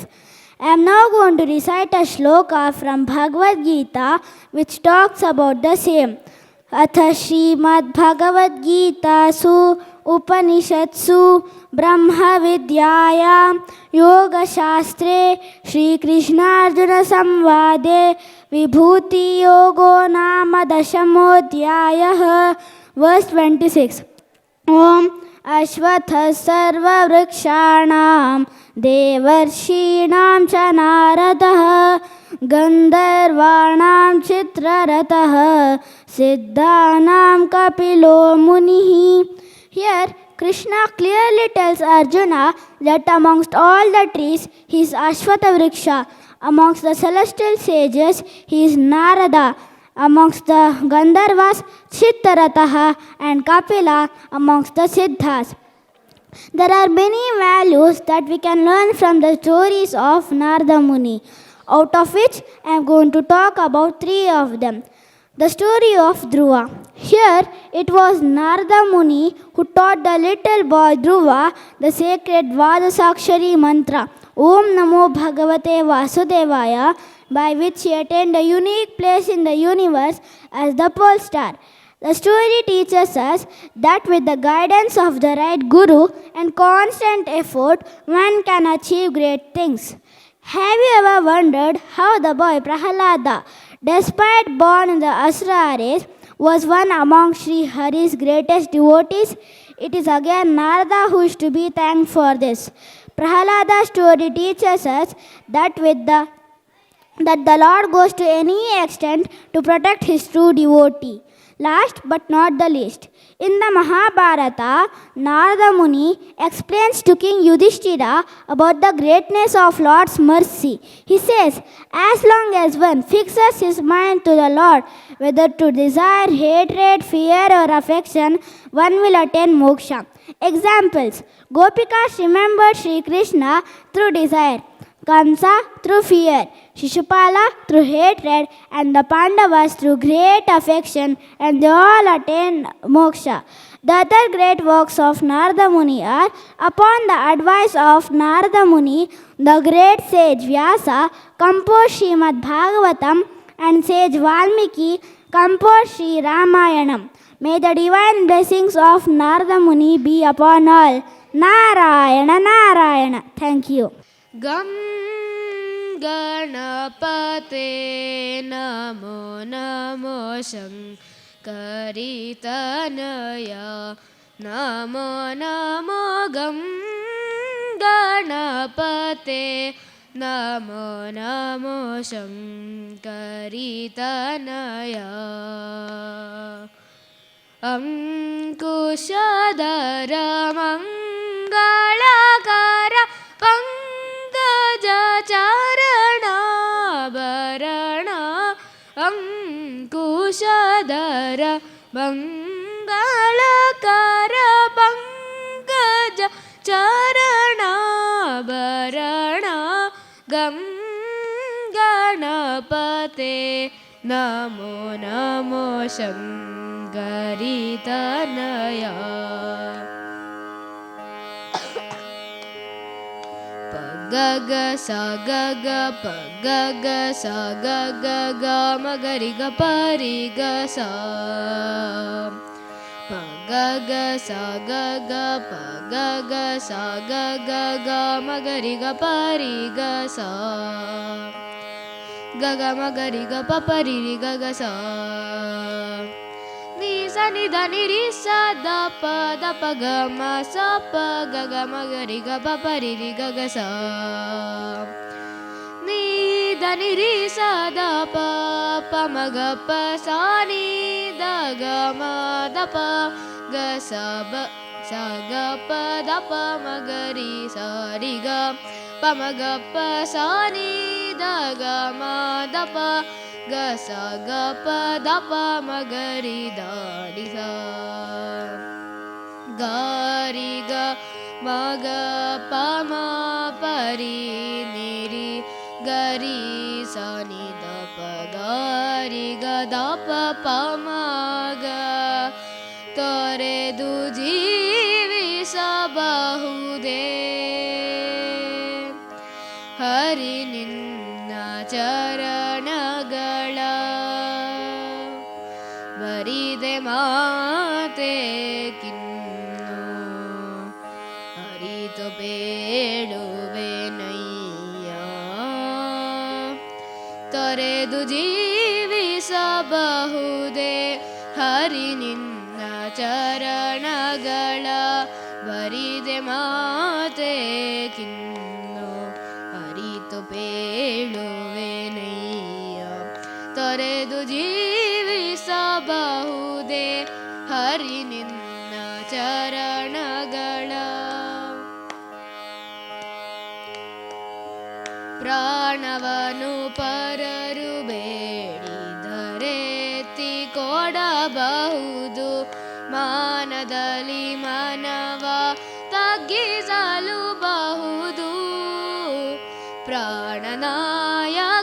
I am now going to recite a shloka from Bhagavad Gita which talks about the same. Atha Srimad Bhagavad Gita Su Upanishadsu Brahma Vidyayam Yoga Shastre Shri Krishna Arjuna Samvade Vibhuti Yogo Nama Dashamodhyayah. Verse 26. Om Ashvatha Sarva Vrikshanam Devarshinaam Cha Naradah Gandharvanam Chitraratah Siddhanam Kapilo Munihi. Here Krishna clearly tells Arjuna that amongst all the trees he is Ashvatha Vriksha, amongst the celestial sages he is Narada, amongst the Gandharvas Chitraratah and Kapila amongst the Siddhas. There are many values that we can learn from the stories of Narada Muni, out of which I am going to talk about 3 of them. The story of Dhruva. Here it was Narada Muni who taught the little boy Dhruva the sacred Vadasakshari mantra Om Namo Bhagavate Vasudevaya, by which he attained a unique place in the universe as the pole star. The story teaches us that with the guidance of the right guru and constant effort, one can achieve great things. Have you ever wondered how the boy Prahalada, despite born in the Asura race, was one among Sri Hari's greatest devotees? It is again Narada who is to be thanked for this. Prahalada's story teaches us that the Lord goes to any extent to protect his true devotee. Last but not the least, in the Mahabharata, Narada Muni explains to King Yudhishthira about the greatness of Lord's mercy. He says, as long as one fixes his mind to the Lord, whether to desire, hatred, fear or affection, one will attain moksha. Examples: Gopikas remembered Sri Krishna through desire, Kamsa through fear, Shishupala through hatred, and the Pandavas through great affection, and they all attained moksha. The other great works of Narada Muni are: upon the advice of Narada Muni, the great sage Vyasa composed Srimad Bhagavatam, and sage Valmiki composed Sri Ramayanam. May the divine blessings of Narada Muni be upon all. Narayana Narayana. Thank you. Gam Ganapate Namo Namo Shankaritanaya Namo Namo Gam Ganapate Namo Namo Shankaritanaya Ankushadhara Mangalakara Pankajacharana Bharana Ankushadhara Mangalakara Pankajacharana ಗಣಪತೆ ನಮೋ ನಮೋ ಶಂಕರಿ ತನಯ ಪಗಗ ಸಗಗ ಪಗಗ ಸಗಗ ಗ ಮಗರಿಗ ಪರಿಗ ಸ ಪಗಗ ಸಗಗ ಪಗಗ ಸಗಗ ಗ ಮಗರಿಗ ಪರಿಗ ಸ ಗಗ ಮಗರಿಗ ಪಪರಿರಿ ಗಗ ಸ ni sa ni da ni ri sa da pa ga ma sa pa ga ga ma ga ri ga pa pa ri ri ga ga sa ni da ni ri sa da pa ma ga pa sa ni da ga ma da pa ga sa ba sa ga pa da pa ma ga ri sa ri ga pa ma ga pa sa ni da ga ma da pa ಗ ಸ ಗ ಪ the ಪ ಮ ಗ ರಿ the ರಿ ಸ ಗ ರಿ ಗ ಮ ಗ ಪ ಮ ಪ ರಿ ನಿ ರಿ ಗ ರಿ ಸ ನಿ ದ ಪ ಗ ರಿ ಗ ದ ಪ ಪ ಮ ಗ ತೊರೆದು ಜೀವಿಸಬಹುದೇ ಹರಿ ನಿನ್ನ ಚರಣಗಳ ಬರಿದೆ ಮಾತೆ ಕಿನ್ನು ಅರಿತು ಬೇಡುವೆನಯ್ಯ ತೊರೆದು ಜೀವಿಸಬಹುದೇ ಹರಿ ನಿನ್ನ ಚರಣಗಳ ಬರಿದೆ ಮಾತೆ ಕಿನ್ನು ಅರಿತು ಬೇಳುವೆನಯ್ಯ ತೊರೆದು ಜೀವಿಸಬಹುದೇ ಹರಿ ನಿನ್ನ ಚರಣಗಳ ಪ್ರಾಣವನು ಪರರು ಬೇಡಿದರೆತ್ತಿ ಕೊಡಬಹುದು ಮಾನದಲ್ಲಿ ಮನವ ತಗ್ಗಿಸಲುಬಹುದು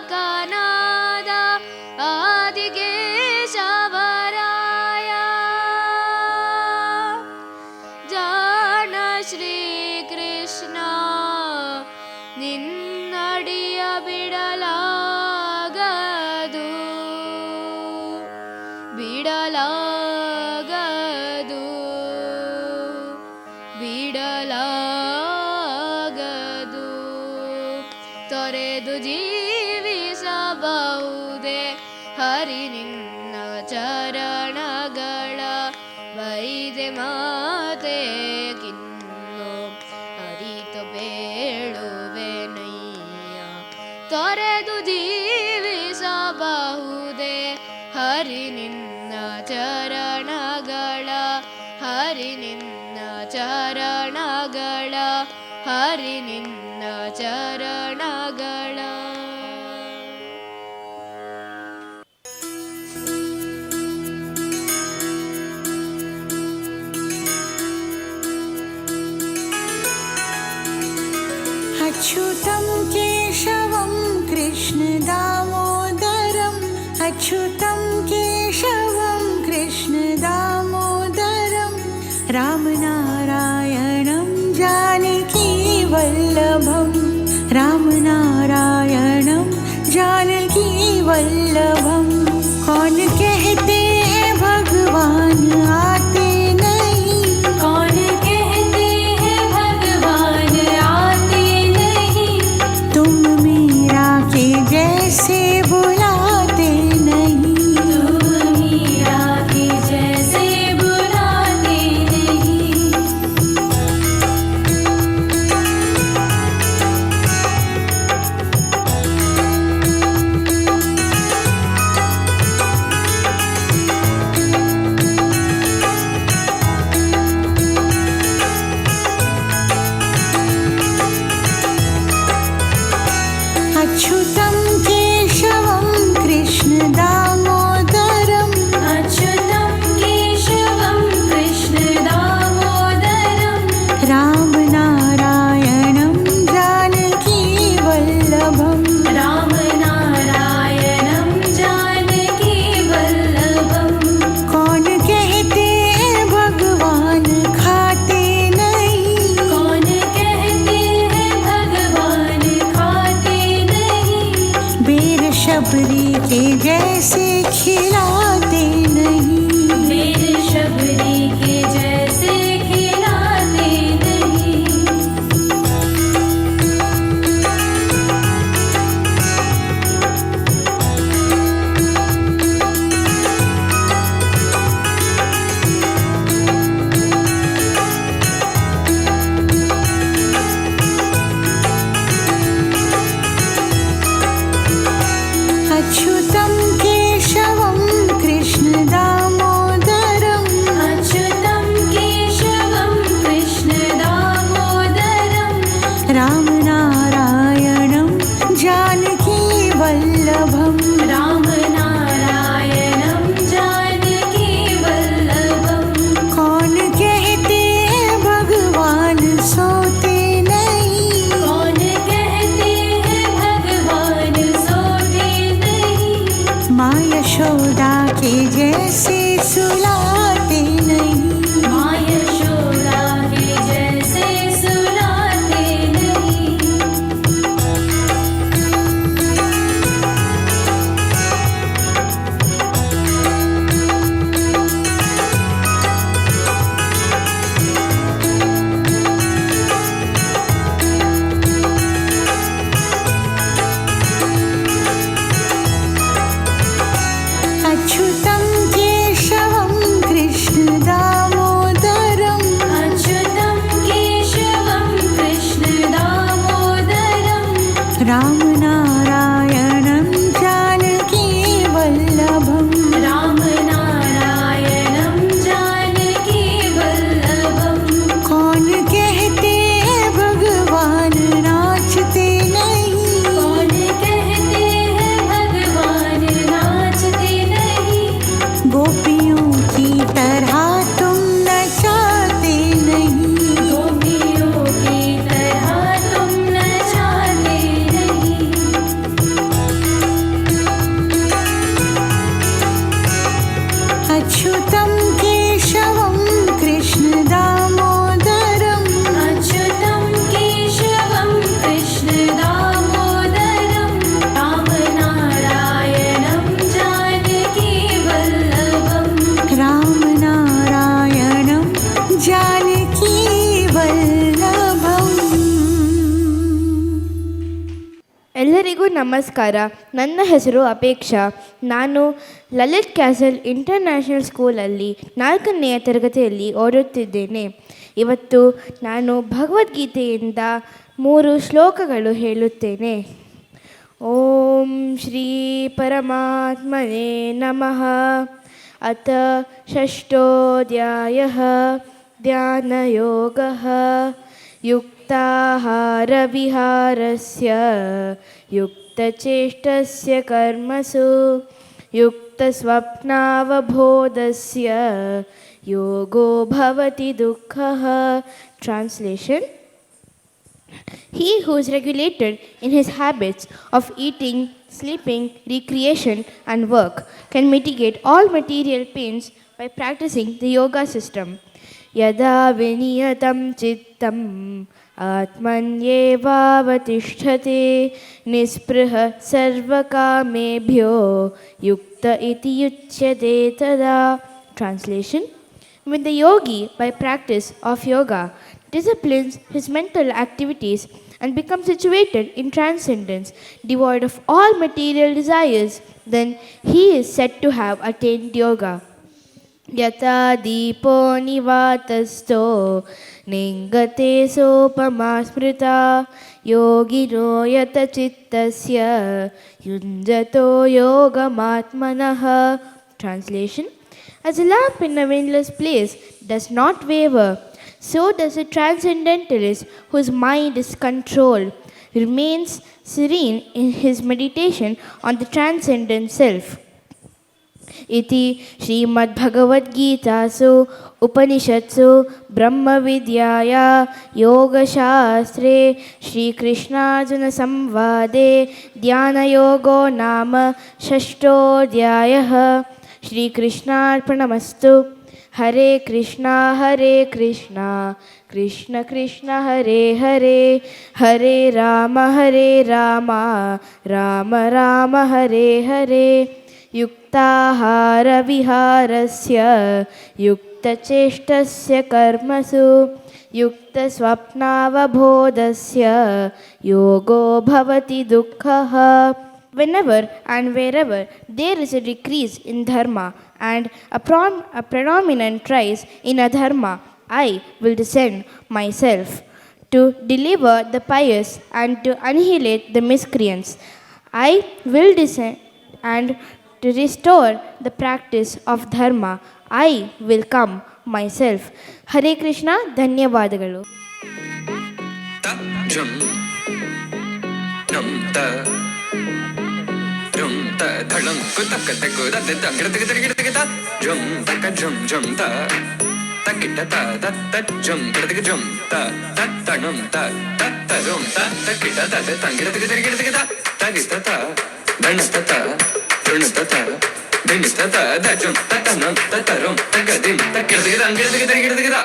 ಪ್ರಾಣನಾಯಕನಾದ ಆದಿಕೇಶವರಾಯ ಜಾಣ ಶ್ರೀಕೃಷ್ಣ ನಿನ್ನಡಿಯ ಬಿಡಲಾಗದು ಬಿಡಲಾಗದು ಬಿಡಲಾಗದು ತೊರೆದು ಜೀವಿಸಬಹುದೇ ಹರಿ ನಿನ್ನ ಚರಣಗಳ ಬೈದೆ ಮಾತೆ ಕಿನ್ನು ಅರಿತು ಬೇಳುವೆನಯ್ಯ ತೊರೆದು ಜೀವಿಸಬಹುದೇ ಹರಿ ನಿನ್ನ ಚರಣಗಳ ಹರಿ ನಿನ್ನ ಚರಣಗಳ ಹರಿ ನಿನ್ನ ಚರಣಗಳ अच्युतं केशवं कृष्णदामोदरम् अच्युतं केशवं कृष्णदामोदरं रामनारायणं जानकीवल्लभं रामनारायणं जानकीवल्लभं कौन कहते हैं भगवान आते नहीं कौन कहते हैं भगवान आते नहीं तुम मीरा के जैसे बुलाते नहीं तुम मीरा के जैसे बुलाते नहीं अच्युतं केशवं कृष्णदामोदरम् अच्युतं केशवं कृष्णदामोदरं रामनारायणं जानकीवल्लभं रामनारायणं जैसे खिलाते नहीं, मेरे शबरी के जैसे खिलाते नहीं। अच्युतं केशवं कृष्ण दामोदरम्, अच्युतं केशवं कृष्ण दामोदरं, रामनारायणं जानकी वल्लभम्, रामनारायणं जानकी वल्लभम्। कौन कहते हैं भगवान सोते नहीं, कौन कहते हैं भगवान सोते नहीं। माँ यशोदा के जैसे सुलाते नहीं, माँ यशोदा के जैसे सुलाते नहीं। अच्युतं केशवं कृष्ण दामोदरम्, अच्युतं केशवं कृष्ण दामोदरं, रामनारायणं जानकी वल्लभम्, रामनारायणं जानकी वल्लभम्। कौन कहते हैं भगवान नाचते नहीं, कौन कहते हैं भगवान नाचते नहीं। गोपियों की तरह तुम नचाते नहीं, गोपियों की तरह तुम नचाते नहीं। अच्युतं केशवं कृष्ण दामोदरम्, अच्युतं केशवं कृष्ण दामोदरं, रामनारायणं जानकी वल्लभम्, रामनारायणं जानकी वल्लभम्। ಎಲ್ಲರಿಗೂ ನಮಸ್ಕಾರ. ನನ್ನ ಹೆಸರು ಅಪೇಕ್ಷಾ. ನಾನು ಲಲಿತ್ ಕ್ಯಾಸಲ್ ಇಂಟರ್ನ್ಯಾಷನಲ್ ಸ್ಕೂಲಲ್ಲಿ 4ನೇ ತರಗತಿಯಲ್ಲಿ ಓದುತ್ತಿದ್ದೇನೆ. ಇವತ್ತು ನಾನು ಭಗವದ್ಗೀತೆಯಿಂದ 3 ಶ್ಲೋಕಗಳು ಹೇಳುತ್ತೇನೆ. ಓಂ ಶ್ರೀ ಪರಮಾತ್ಮನೇ ನಮಃ. ಅಥ ಷಷ್ಠೋಧ್ಯಾಯಃ ಧ್ಯಾನಯೋಗಃ. युक्ताहारविहारस्य युक्तचेष्टस्य कर्मसु युक्तस्वप्नावबोधस्य योगो भवति दुःखः. Translation: He who is regulated in his habits of eating, sleeping, recreation and work can mitigate all material pains by practicing the yoga system. यदा विनियतं चित्तम् आत्मन्येवावतिष्ठते निःस्पृहः सर्वकामेभ्यो युक्त इति उच्यते तदा. Translation: When the yogi, by practice of yoga, disciplines his mental activities and becomes situated in transcendence, devoid of all material desires, then he is said to have attained yoga. यथा दीपो निवातस्थो निङ्गते सोपमा स्मृता योगिनो यतचित्तस्य युञ्जतो योगमात्मनः. Translation: As a lamp in a windless place does not waver, so does a transcendentalist whose mind is controlled remains serene in his meditation on the transcendent self. इति श्रीमद्भगवद्गीतासु उपनिषत्सु ब्रह्मविद्याया योगशास्त्रे श्रीकृष्णार्जुनसंवादे ध्यानयोगो नाम षष्ठोऽध्यायः. श्रीकृष्णार्पणमस्तु. हरे कृष्णा कृष्ण कृष्ण हरे हरे, हरे राम राम राम हरे हरे. युक्ताहारविहारस्य युक्तचेष्टस्य कर्मसु युक्तस्वप्नावबोधस्य योगो भवति दुःखः. Whenever and wherever there is a decrease in dharma and a predominant rise in adharma, I will descend myself to deliver the pious and to annihilate the miscreants. I will descend and to restore the practice of dharma. I will come myself. Hare Krishna, ಧನ್ಯವಾದಗಳು. ಧಳಂ ಕುತಕ ತಕು ದದ ತಂಗಡ ತಗ ತಗ ತಗ ತ ಜಂ ತಕ ಜಂ ಜಂ ತ ತಕಿಟ ತ ದತ್ತ ಜಂ ಕಡತಗ ಜಂ ತ ತತ್ತಣಂ ತ ತತ್ತರಂ ತ ತಕಿಟ ತ ತಂಗಡ ತಗ ತಗ ತಗ ತ ತಗಿತ ತ ಧಣತ ತ ಋಣತ ತ ಧಿಣಿತ ತ ದ ಜಂ ತತನಂ ತತರಂ ತಗದಿಂ ತಕಿಡ ತಗ ತಂಗಡ ತಗ ತಗ ತಗ ತ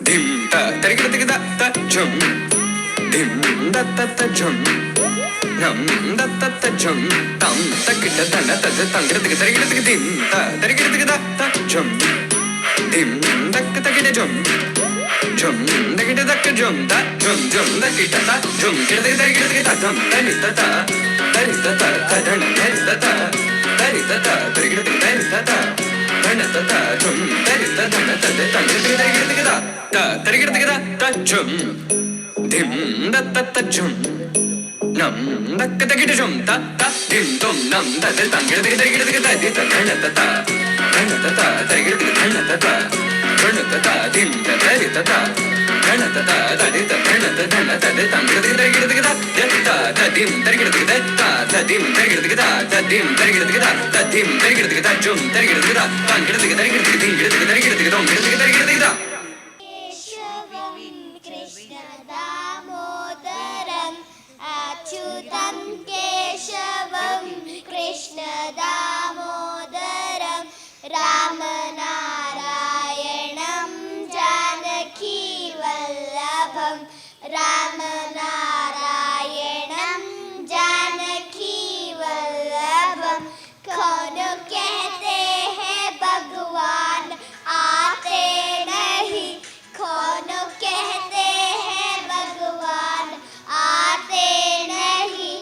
ಧಿಂ ತ ತಗಿಡ ತಗ ತ ಜಂ ಧಿಂ ದತ್ತ ತ ಜಂ ನಂ ದತ್ತ ಜಂ ತಂ ತಕಿಟ ಧಣ ತದ ತಂಗಡ ತಗ ತಗಿಡ ತಗ ಧಿಂ ತ ತಗಿಡ ತಗ ತ ಜಂ ಧಿಂ ದಕ್ಕ ತಗಿಡ ಜಂ ಜಂ ದಗಿಡ ದಕ್ಕ ಜಂ ತ ಜಂ ಜಂ ದಕಿಟ ತ ಜಂ ಕಿಡ ತಗ ತಗಿಡ ತಗ ತ ಜಂ ತರಿತ ತ ತರಿತ ತ ತದಣ ತರಿತ ತ ತರಿತ ತ ತಗಿಡ ತಗ ತರಿತ ತ ಧಣ ತ ಜಂ ತರಿತ ಧಣ ತದ ತಂಗಡ ತಗ ತಗಿಡ ತಗ ತ ತಗಿಡ ತಗ ತ ಜಂ ಧಿಂ ದತ್ತ ತ ಜಂ ನಂ ದಕ್ಕ ತಗಿಡ ಜಂ ತ ತ ಧಿಂ ತೊಂ ನಂ ತದ ತಂಗಡ ತಗ ತಗಿಡ ತಗ ತ ತ ಧಣ ತ ಧಣ ತ ತಗಿಡ ತಗ ಧಣ ತ ಧಣ ತ ಧಿಂ ತ ತರಿತ ತ ಧಣ ತ ತದಿತ ಧಣ ತ ಧಣ ತದ ತಂಗಡ ತಗ ತಗಿಡ ತಗ ತ ತ ಧಿಂ ತಗಿಡ ತಗ ತ ತ ಧಿಂ ತಗಿಡ ತಗ ತ ಧಿಂ ತಗಿಡ ತಗ ತ ಧಿಂ ತಗಿಡ ತಗ ತ ಜಂ ತಗಿಡ ತಗ ತಂಗಡ ತಗ ತಗಿಡ ತಗ ಧಿಂ ಗಿಡ ತಗ ತಗಿಡ ತಗ ದೊಂ ಗಿಡ ತಗ ತಗಿಡ ತಗ अच्युतं केशवं कृष्णदामोदरं रामनारायणं जानकीवल्लभं रामनारायणं जानकीवल्लभं कौन कहते हैं भगवान आते नहीं कौन कहते हैं भगवान आते नहीं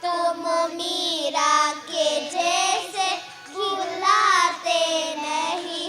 तुम मीरा के जैसे भुलाते नहीं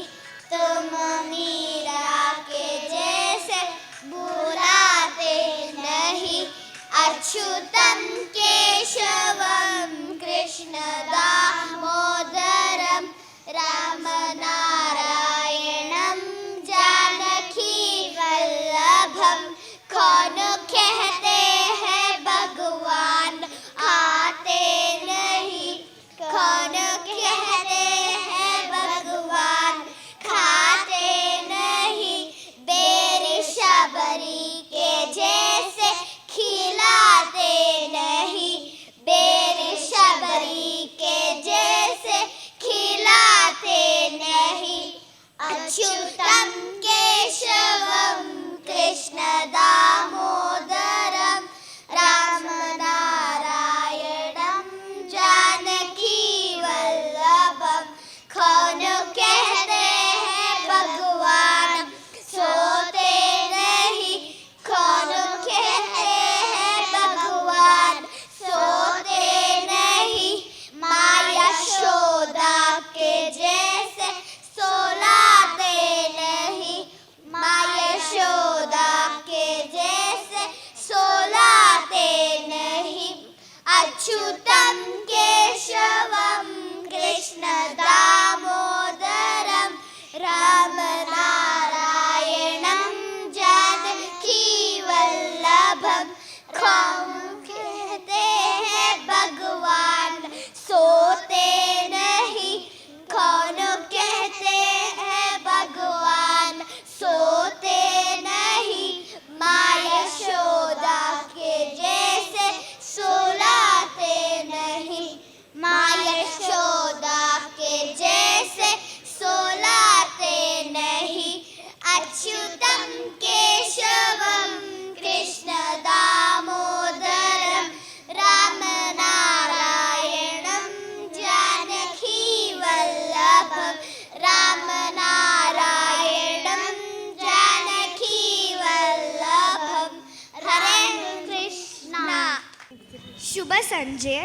ಶುಭ ಸಂಜೆ.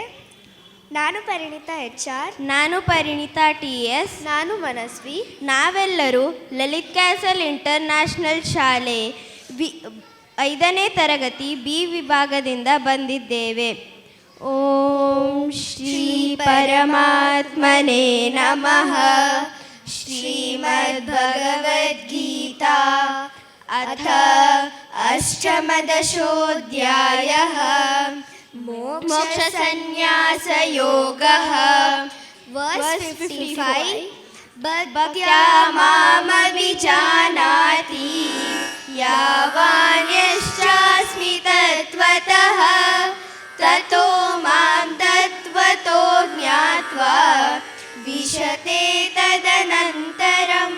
ನಾನು ಪರಿಣಿತಾ HR. ನಾನು ಪರಿಣಿತಾ TS. ನಾನು ಮನಸ್ವಿ. ನಾವೆಲ್ಲರೂ ಲಲಿತ್ ಕ್ಯಾಸಲ್ ಇಂಟರ್ನ್ಯಾಷನಲ್ ಶಾಲೆ 5ನೇ ತರಗತಿ B ವಿಭಾಗದಿಂದ ಬಂದಿದ್ದೇವೆ. ಓಂ ಶ್ರೀ ಪರಮಾತ್ಮನೇ ನಮಃ. ಶ್ರೀಮದ್ ಭಗವದ್ಗೀತಾ ಅಥ ಅಷ್ಟಮದಶೋಧ್ಯಾಯಃ ಮೋಕ್ಷ ಸನ್ಯಾಸ ಯೋಗಃ. ವರ್ಸ್ 55. ಭಕ್ತ್ಯಾ ಮಾಮ ವಿಜಾನಾತಿ ಯಾವಾನ್ಯಶ್ಚಾಸ್ಮಿ ತತ್ವತಃ ತತೋ ಮಾಂ ತತ್ವತೋ ಜ್ಞಾತ್ವಾ ವಿಶತೆ ತದನಂತರಂ.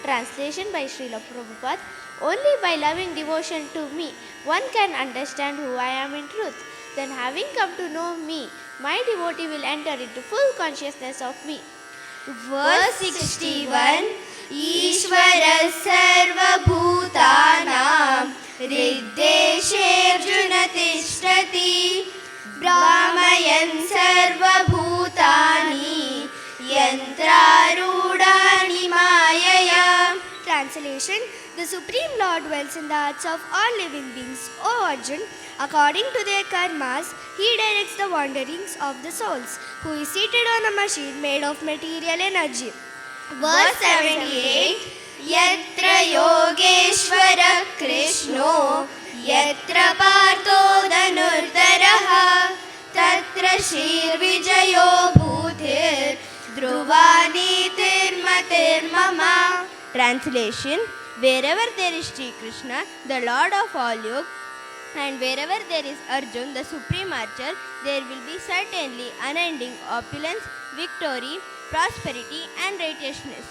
Translation by Srila Prabhupada. Only by loving devotion to me, one can understand who I am in truth. Then having come to know me, my devotee will enter into full consciousness of me. Verse 61. Ishvara sarvabhutanam riddesharjuna tishtati brahmayan sarvabhutani yantrarudani mayaya. Translation. The Supreme Lord dwells in the hearts of all living beings. O Arjun, according to their karmas, he directs the wanderings of the souls, who is seated on a machine made of material energy. Verse 78. Yatra yogeshwara krishno yatra partho dhanurdaraha tatra shirvijayo bhutir dhruvanitirmatirmama. Translation. Wherever there is Shri Krishna, the Lord of all Yuga, and wherever there is Arjun, the supreme archer, there will be certainly unending opulence, victory, prosperity and righteousness.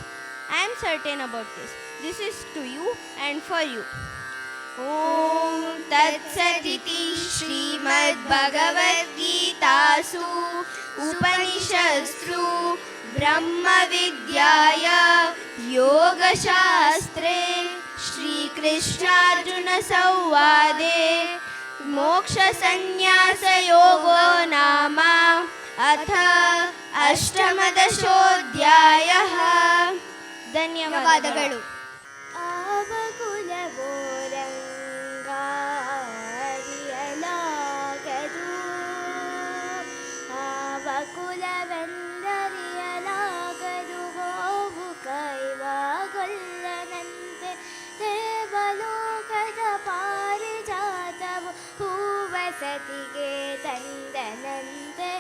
I am certain about this. This is to you and for you. Om Tat Saditi Srimad Bhagavad Gitasu Upanishadstru Brahma Vidyaya Yoga Shastre Shri Krishna Arjuna Samvade Moksha Sannyasa Yogo Nama Atha Ashtamadashodhyayah. ಧನ್ಯವಾದಗಳು. ಆವಕುಲವೆಂದರಿಯಲಾಗದು, ಗೋವು ಕೈವಾಗೊಲ್ಲನಂತೆ ದೇವಲೋಕದ ಪಾರಿಜಾತವು ಹೂವಸತಿಗೆ ತಂದನಂತೆ.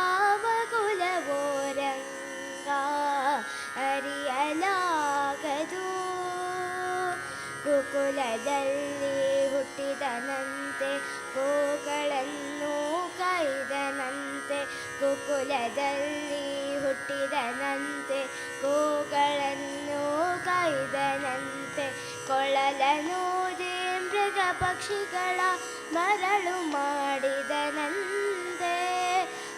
ಆವಕುಲವೋರಂಗ ಅರಿಯಲಾಗದು, ಗೋಕುಲದಲ್ಲಿ ಹುಟ್ಟಿದನಂತೆ ಗೋಗಳನ್ನು ಕೈದನಂತೆ. ಗೋಕುಲದಲ್ಲಿ ಹುಟ್ಟಿದನಂತೆ ಗೋಗಳನ್ನು ಕೈದನಂತೆ. ಕೊಳಲನೂದಿ ಮೃಗ ಪಕ್ಷಿಗಳ ಮರಳು ಮಾಡಿದನಂತೆ.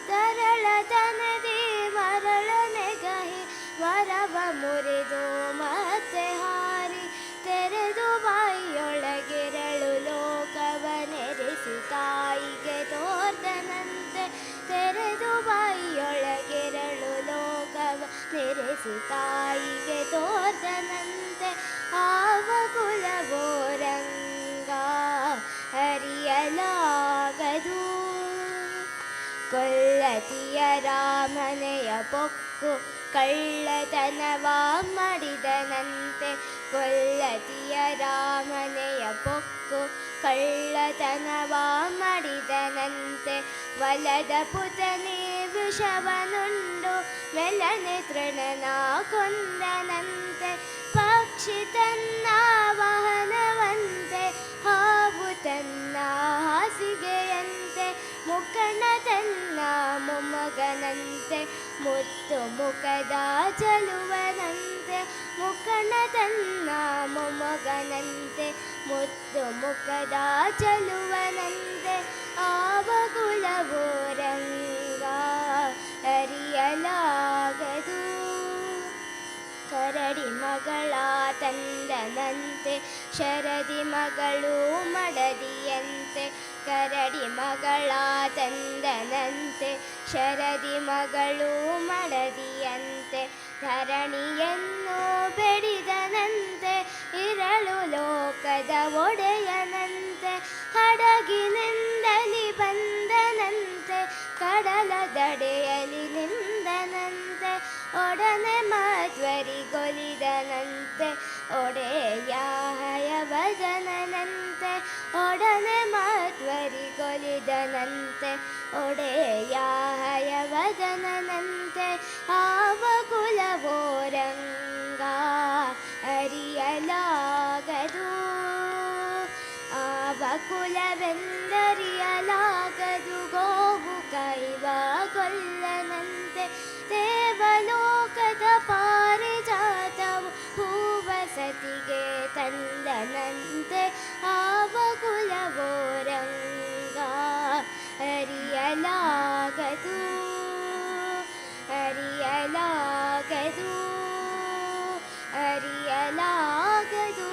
ತರಳತನದಿ ಮರಳನೆಗಹಿ ಮರವ ಮುರಿದು ಮತ್ತೆ ಹಾರಿ ತೆರೆದು ಬಾಯಿಯೊಳಗೆರಳು ಲೋಕವನೆರೆಸಿ ತಾಯಿಗೆ ತೋರ್ದನಂತೆ. ತೆರೆದು ಬಾಯಿಯೊಳಗೆರಳು ಲೋಕವ ನೆರೆಸಿ ತಾಯಿಗೆ ತೋರ್ದನಂತೆ. ಆವಕುಲವೋರಂಗ ಹರಿಯಲಾಗದು, ಕೊಲ್ಲತಿಯ ರಾಮನೆಯ ಪೊಕ್ಕು ಕಳ್ಳತನವ ಮಾಡಿದನಂತೆ. ಕೊಲ್ಲತಿಯ ರಾಮನೆಯ ಪೊಕ್ಕು ಕಳ್ಳತನವ ಮಾಡಿದನಂತೆ. ವಲದ ಪುತನೆ ವಿಷವನುಂಡು ಮೆಲನೆ ತೃಣನ ಕೊಂದನಂತೆ. ಪಕ್ಷಿ ತನ್ನ ವಾಹನವಂತೆ ಹಾವು ತನ್ನ ಹಾಸಿಗೆಯಂತೆ. ಮುಖಣ ತನ್ನ ಮೊಮ್ಮಗನಂತೆ ಮುತ್ತು ಮುಖದ ಚಲುವನಂತೆ. ಮುಖಣ ತನ್ನ ಮೊಮ್ಮಗನಂತೆ ಮುತ್ತು ಮುಖದ ಚಲುವನಂತೆ. ಆವಕುಲವೋರಂಗ ಅರಿಯಲಾಗದು, ಕರಡಿ ಮಗಳ ತಂದನಂತೆ ಶರದಿ ಮಗಳು ಮಡದಿಯಂತೆ. ಕರಡಿ ಮಗಳ ಚಂದನಂತೆ ಶರದಿ ಮಗಳು ಮಡದಿಯಂತೆ ಧರಣಿಯನ್ನು ಬೆಡಿದನಂತೆ ಇರಳು ಲೋಕದ ಒಡೆಯನಂತೆ ಹಡಗಿನಿಂದಲಿ ಬಂದನಂತೆ ಕಡಲ ದಡೆಯಲಿ ನಿಂದನಂತೆ ಒಡನೆ ಮಧ್ವರಿಗೊಲಿದನಂತೆ ಒಡೆಯ ಹಯವದನಂತೆ ಒಡನೆ ಮಧ್ವರಿಗೊಲಿದನಂತೆ ಒಡೆಯ ಹಯವದನಂತೆ ಆವ ಕುಲವೋರಂಗ ಅರಿಯಲಾಗದು ಆವ ಕುಲವೆಂದರಿಯಲಾಗದು ಗೋವು ಕೈವ ಕೊಲ್ಲನಂತೆ ದೇವಲೋಕದ ಪಾರಿಜಾತವು ಹೂವ ಸತಿಗೆ ತಂದನಂತೆ ಆವ ಕುಲವೋರಂಗ ಅರಿಯಲಾಗದು ಅರಿಯಲಾಗದು ಅರಿಯಲಾಗದು.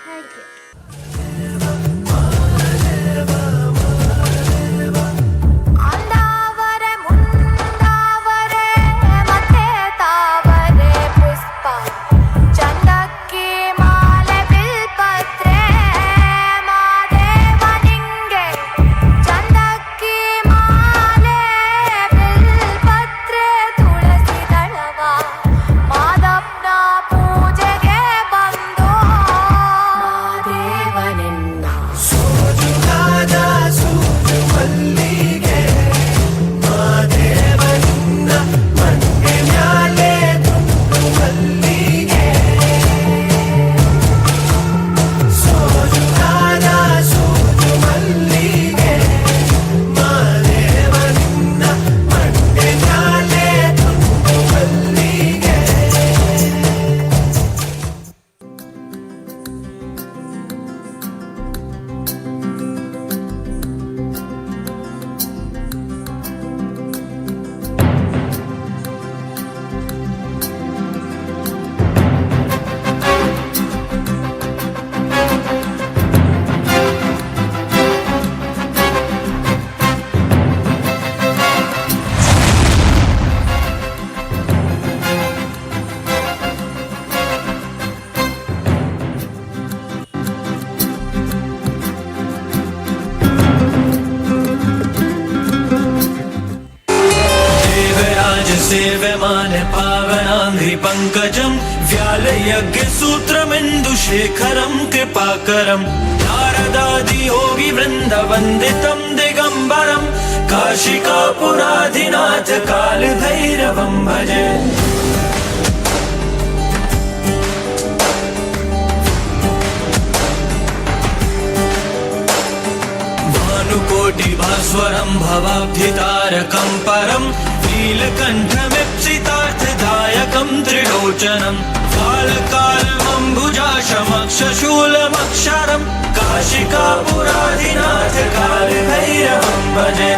Thank you. सेव्यमान पावनाङ्घ्रि पङ्कजं व्यालयज्ञसूत्रमिन्दुशेखरं कृपाकरं नारदादियोगी वृन्दवन्दितं दिगम्बरं काशिकापुराधिनाथ कालभैरवं भजे. भानुकोटिभास्वरं भवाब्धितारकं परं नीलकण्ठमिप्सितार्थदायकं त्रिलोचनं कालकालमम्बुजाशमक्षशूलमक्षरं काशिकापुराधिनाथ कालभैरवं भजे.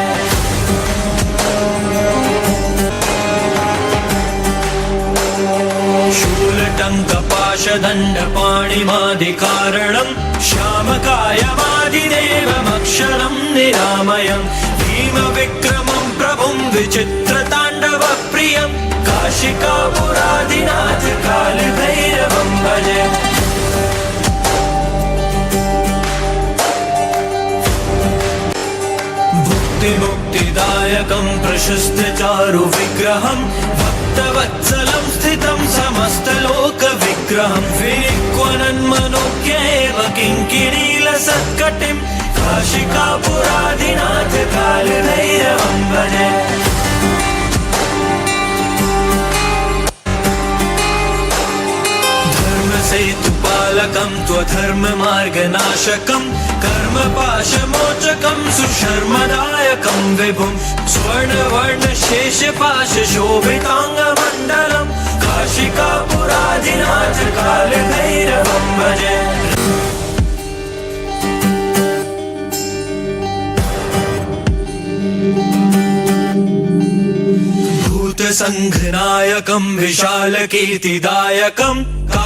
शूलटङ्कपाशदण्डपाणिमादिकारणं श्यामकायमादिदेवमक्षरं निरामयं भीमविक्रमं प्रभुं विचित्रताण्डवप्रियं काशिकापुराधिनाथ कालभैरवं भजे. मुक्तिदायकं प्रशस्तचारुविग्रहं भक्तवत्सलं स्थितं समस्तलोकविग्रहं विनिक्वनन्मनोज्ञेव किङ्किणीलसत्कटिं काशिकापुराधिनाथ कालभैरवं भजे. धर्मसेतुपालकं त्वधर्ममार्गनाशकं कर्मपाशमोचकं सुशर्मदायकं विभुं स्वर्णवर्णशेषपाशशोभिताङ्गमण्डलं काशिकापुराधिनाथ कालभैरवं भजे. भूतसङ्घनायकं विशालकीर्तिदायकं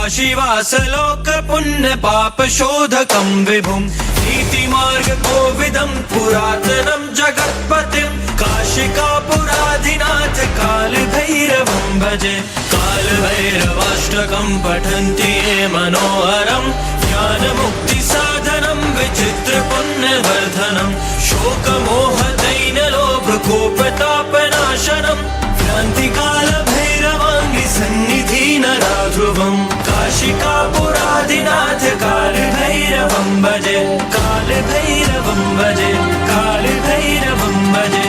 काशीवासलोक पुण्य पाप शोधकं विभुं नीतिमार्ग कोविदं पुरातनं जगत्पतिं काशिकापुराधिनाथ कालभैरवं भजे कालभैरवाष्टकं पठन्ति ये मनोहरं ज्ञानमुक्तिसाधनं विचित्रपुण्यवर्धनं शोकमोहदैन्यलोभकोपतापनाशनं क्रान्तिकालभैरवाङ्गि सन्निधि नराध्रुवं काशिकापुराधिनाथ कालभैरवं भजे कालभैरवं भजे कालभैरवं भजे